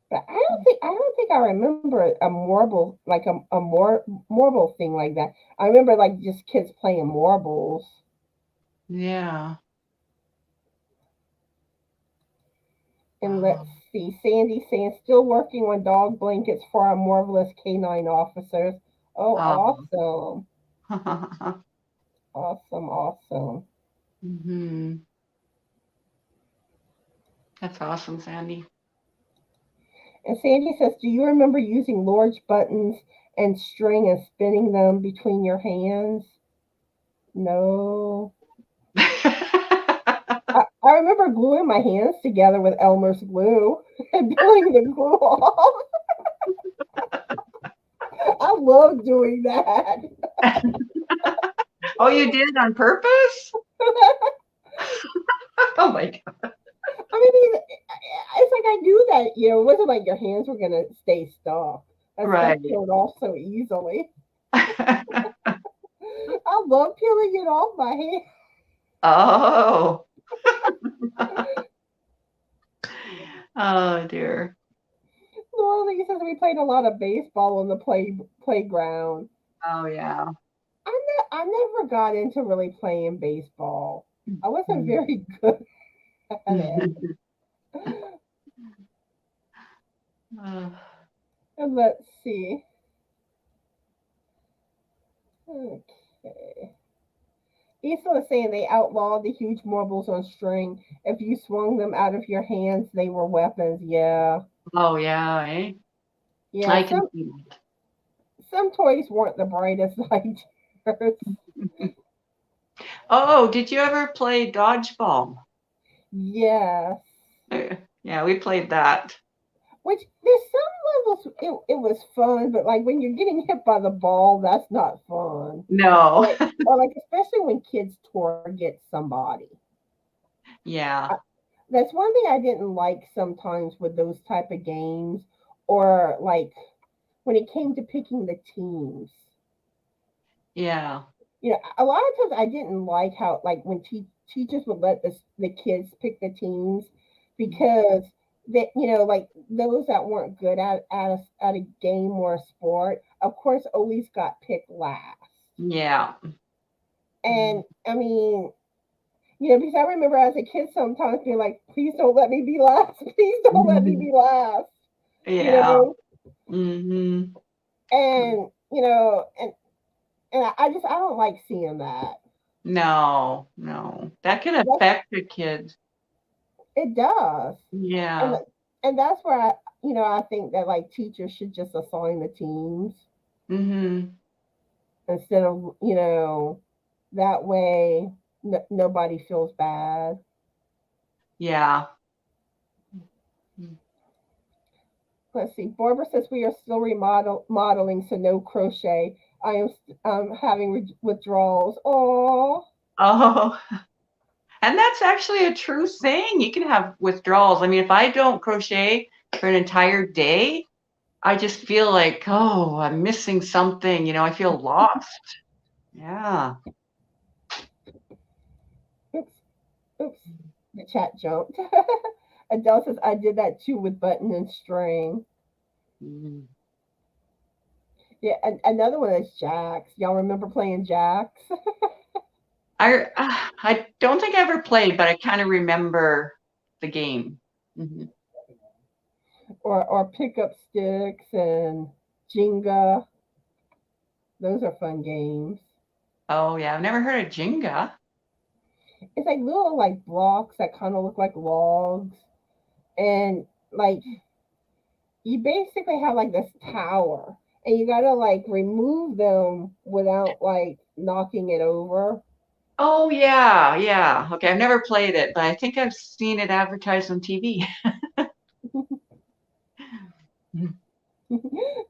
Speaker 2: But I don't think I remember a marble like a marble thing like that. I remember like just kids playing marbles.
Speaker 1: Yeah.
Speaker 2: And let's
Speaker 1: Oh.
Speaker 2: see, Sandy saying still working on dog blankets for our marvelous canine officers. Oh,
Speaker 1: Oh.
Speaker 2: awesome. Awesome, awesome.
Speaker 1: Hmm. That's awesome, Sandy.
Speaker 2: And Sandy says, do you remember using large buttons and string and spinning them between your hands? No. I remember gluing my hands together with Elmer's glue and peeling the glue off. I love doing that.
Speaker 1: Oh, you did it on purpose? Oh my God.
Speaker 2: I mean, it's like I knew that, it wasn't like your hands were going to stay stuck. That stuff
Speaker 1: Right.
Speaker 2: peeled off so easily. I love peeling it off my hand.
Speaker 1: Oh. Oh dear.
Speaker 2: Laura Lee says we played a lot of baseball on the playground.
Speaker 1: Oh yeah.
Speaker 2: I never got into really playing baseball. I wasn't very good at it. And let's see. Okay. Issa was saying they outlawed the huge marbles on string. If you swung them out of your hands, they were weapons. Yeah.
Speaker 1: Oh yeah, eh?
Speaker 2: Yeah.
Speaker 1: I can see
Speaker 2: Some toys weren't the brightest ideas.
Speaker 1: that. Oh, did you ever play dodgeball?
Speaker 2: Yes.
Speaker 1: Yeah, we played that.
Speaker 2: Which there's some levels it was fun, but like when you're getting hit by the ball, that's not fun.
Speaker 1: No.
Speaker 2: Or like especially when kids target somebody.
Speaker 1: Yeah.
Speaker 2: That's one thing I didn't like sometimes with those type of games, or like when it came to picking the teams.
Speaker 1: Yeah.
Speaker 2: A lot of times I didn't like how like when teachers would let the kids pick the teams because that like those that weren't good at a game or a sport, of course, always got picked last.
Speaker 1: Yeah.
Speaker 2: And I mean, because I remember as a kid sometimes being like, please don't let me be last. Please don't let me be last. You
Speaker 1: Yeah.
Speaker 2: know,
Speaker 1: Hmm.
Speaker 2: and I don't like seeing that.
Speaker 1: No, no. That can
Speaker 2: That's,
Speaker 1: affect the kids.
Speaker 2: it does, and
Speaker 1: Yeah.
Speaker 2: and that's where I think that like teachers should just assign the teams
Speaker 1: Hmm.
Speaker 2: instead of that way nobody feels bad.
Speaker 1: Yeah.
Speaker 2: Let's see. Barbara says we are still modeling, so no crochet. I am having withdrawals. Oh,
Speaker 1: Oh, and that's actually a true thing. You can have withdrawals. I mean, if I don't crochet for an entire day, I just feel like, oh, I'm missing something. You know, I feel lost. Yeah.
Speaker 2: oops, oops. The chat jumped. Adele says I did that too with button and string.
Speaker 1: Mm.
Speaker 2: Yeah, and another one is jacks. Y'all remember playing jacks?
Speaker 1: I don't think I ever played, but I kind of remember the game. Mm-hmm.
Speaker 2: Or pick up sticks and Jenga. Those are fun games.
Speaker 1: Oh yeah, I've never heard of Jenga.
Speaker 2: It's like little like blocks that kind of look like logs, and like you basically have like this tower, and you gotta like remove them without like knocking it over.
Speaker 1: Oh yeah, yeah. Okay, I've never played it, but I think I've seen it advertised on TV.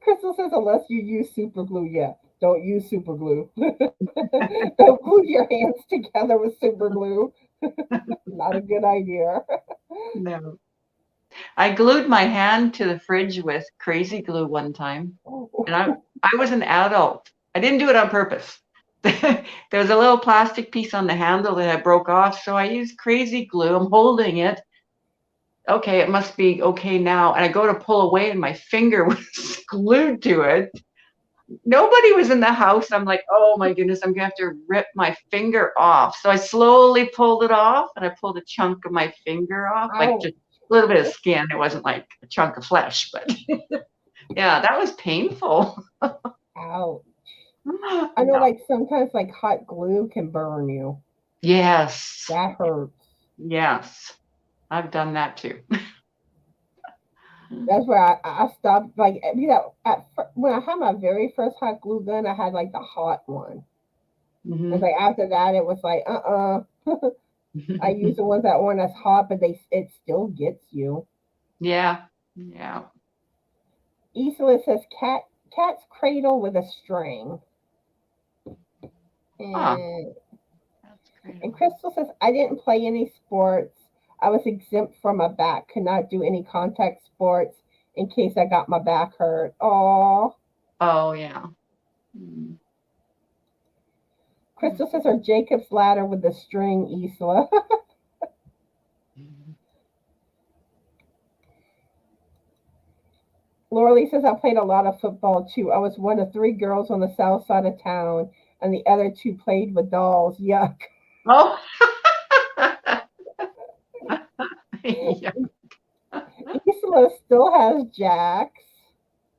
Speaker 2: Crystal says, unless you use super glue, yeah, don't use super glue. Don't glue your hands together with super glue. Not a good idea.
Speaker 1: No. I glued my hand to the fridge with crazy glue one time, and I was an adult. I didn't do it on purpose. There was a little plastic piece on the handle that I broke off, so I used crazy glue. I'm holding it. Okay, it must be okay now. And I go to pull away, and my finger was glued to it. Nobody was in the house. I'm like, oh my goodness, I'm gonna have to rip my finger off. So I slowly pulled it off, and I pulled a chunk of my finger off, like
Speaker 2: Ow.
Speaker 1: just a little bit of skin. It wasn't like a chunk of flesh, but yeah, that was painful.
Speaker 2: Ouch. I know, like sometimes like hot glue can burn you.
Speaker 1: Yes,
Speaker 2: That hurts.
Speaker 1: yes, I've done that too.
Speaker 2: That's where I stopped. Like when I had my very first hot glue gun, I had like the hot one. It's
Speaker 1: Mhm.
Speaker 2: like after that, it was like I use the ones that weren't as hot, but it still gets you.
Speaker 1: Yeah, yeah.
Speaker 2: Isla says cat's cradle with a string.
Speaker 1: Huh,
Speaker 2: And
Speaker 1: that's great.
Speaker 2: and Crystal says I didn't play any sports. I was exempt from my back. Could not do any contact sports in case I got my back hurt. Oh,
Speaker 1: Oh yeah. Mm.
Speaker 2: Crystal says her Jacob's ladder with the string, Isla. Laura Lee says I played a lot of football too. I was one of three girls on the south side of town, and the other two played with dolls. Yuck.
Speaker 1: Oh, yeah.
Speaker 2: Isla still has jacks.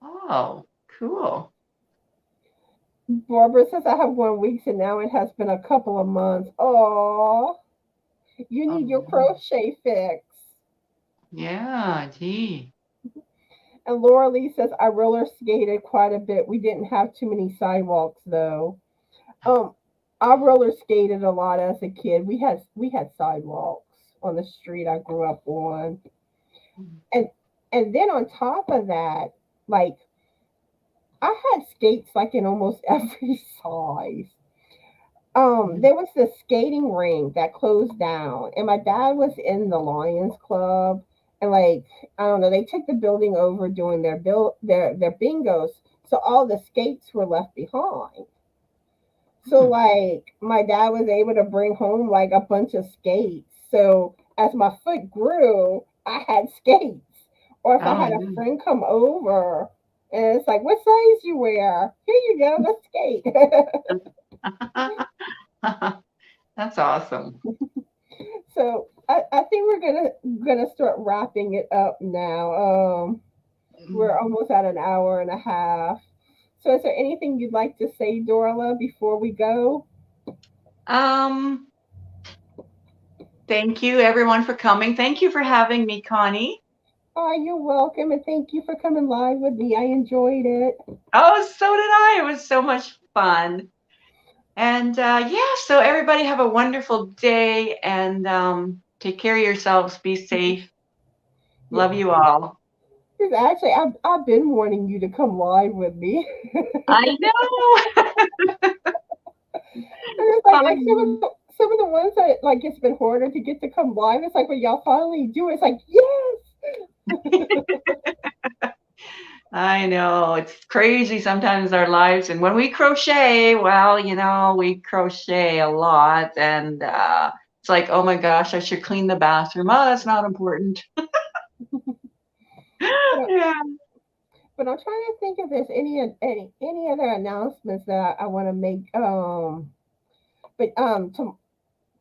Speaker 1: Oh, cool.
Speaker 2: Barbara says I have 1 week and now it has been a couple of months. Oh, you need your crochet fix.
Speaker 1: Yeah, gee.
Speaker 2: And Laura Lee says I roller skated quite a bit. We didn't have too many sidewalks though. Um, I roller skated a lot as a kid. We had sidewalks on the street I grew up on, and and then on top of that, like I had skates like in almost every size. There was this skating rink that closed down, and my dad was in the Lions Club, and like I don't know, they took the building over doing their bingos, so all the skates were left behind. So like my dad was able to bring home like a bunch of skates. So as my foot grew, I had skates. Or if I
Speaker 1: Oh,
Speaker 2: had a friend come over and it's like, what size you wear? Here you go, let's skate.
Speaker 1: that's awesome.
Speaker 2: So I think we're gonna start wrapping it up now. We're almost at an hour and a half. So is there anything you'd like to say, Dorla, before we go?
Speaker 1: Um, Thank you everyone for coming. Thank you for having me, Connie.
Speaker 2: Oh, you're welcome, and thank you for coming live with me. I enjoyed it.
Speaker 1: Oh, so did I. It was so much fun. And yeah, so everybody have a wonderful day and take care of yourselves. Be safe.
Speaker 2: Yeah.
Speaker 1: Love you all.
Speaker 2: Because actually, I've been wanting you to come live with me.
Speaker 1: I know.
Speaker 2: And it's like some of the ones that like it's been harder to get to come live. It's like when y'all finally do, it's like yes.
Speaker 1: I know. It's crazy sometimes our lives. And when we crochet, well, we crochet a lot. And it's like, oh my gosh, I should clean the bathroom. Oh, that's not important.
Speaker 2: But,
Speaker 1: Yeah.
Speaker 2: but I'm trying to think if there's any other announcements that I want to make. But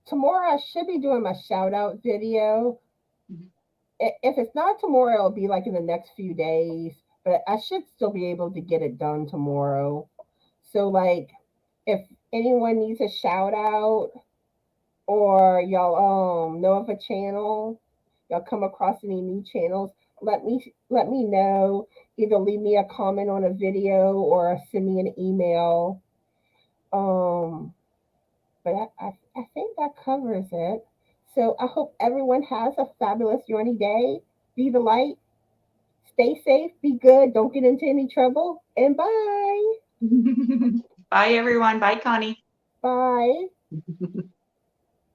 Speaker 2: tomorrow I should be doing my shout out video. If it's not tomorrow, it'll be like in the next few days. But I should still be able to get it done tomorrow. So like, if anyone needs a shout out or y'all know of a channel, y'all come across any new channels, let me know. Either leave me a comment on a video or send me an email. Um, but I think that covers it. So I hope everyone has a fabulous yarny day. Be the light. Stay safe. Be good. Don't get into any trouble. And bye.
Speaker 1: Bye, everyone. Bye, Connie.
Speaker 2: Bye.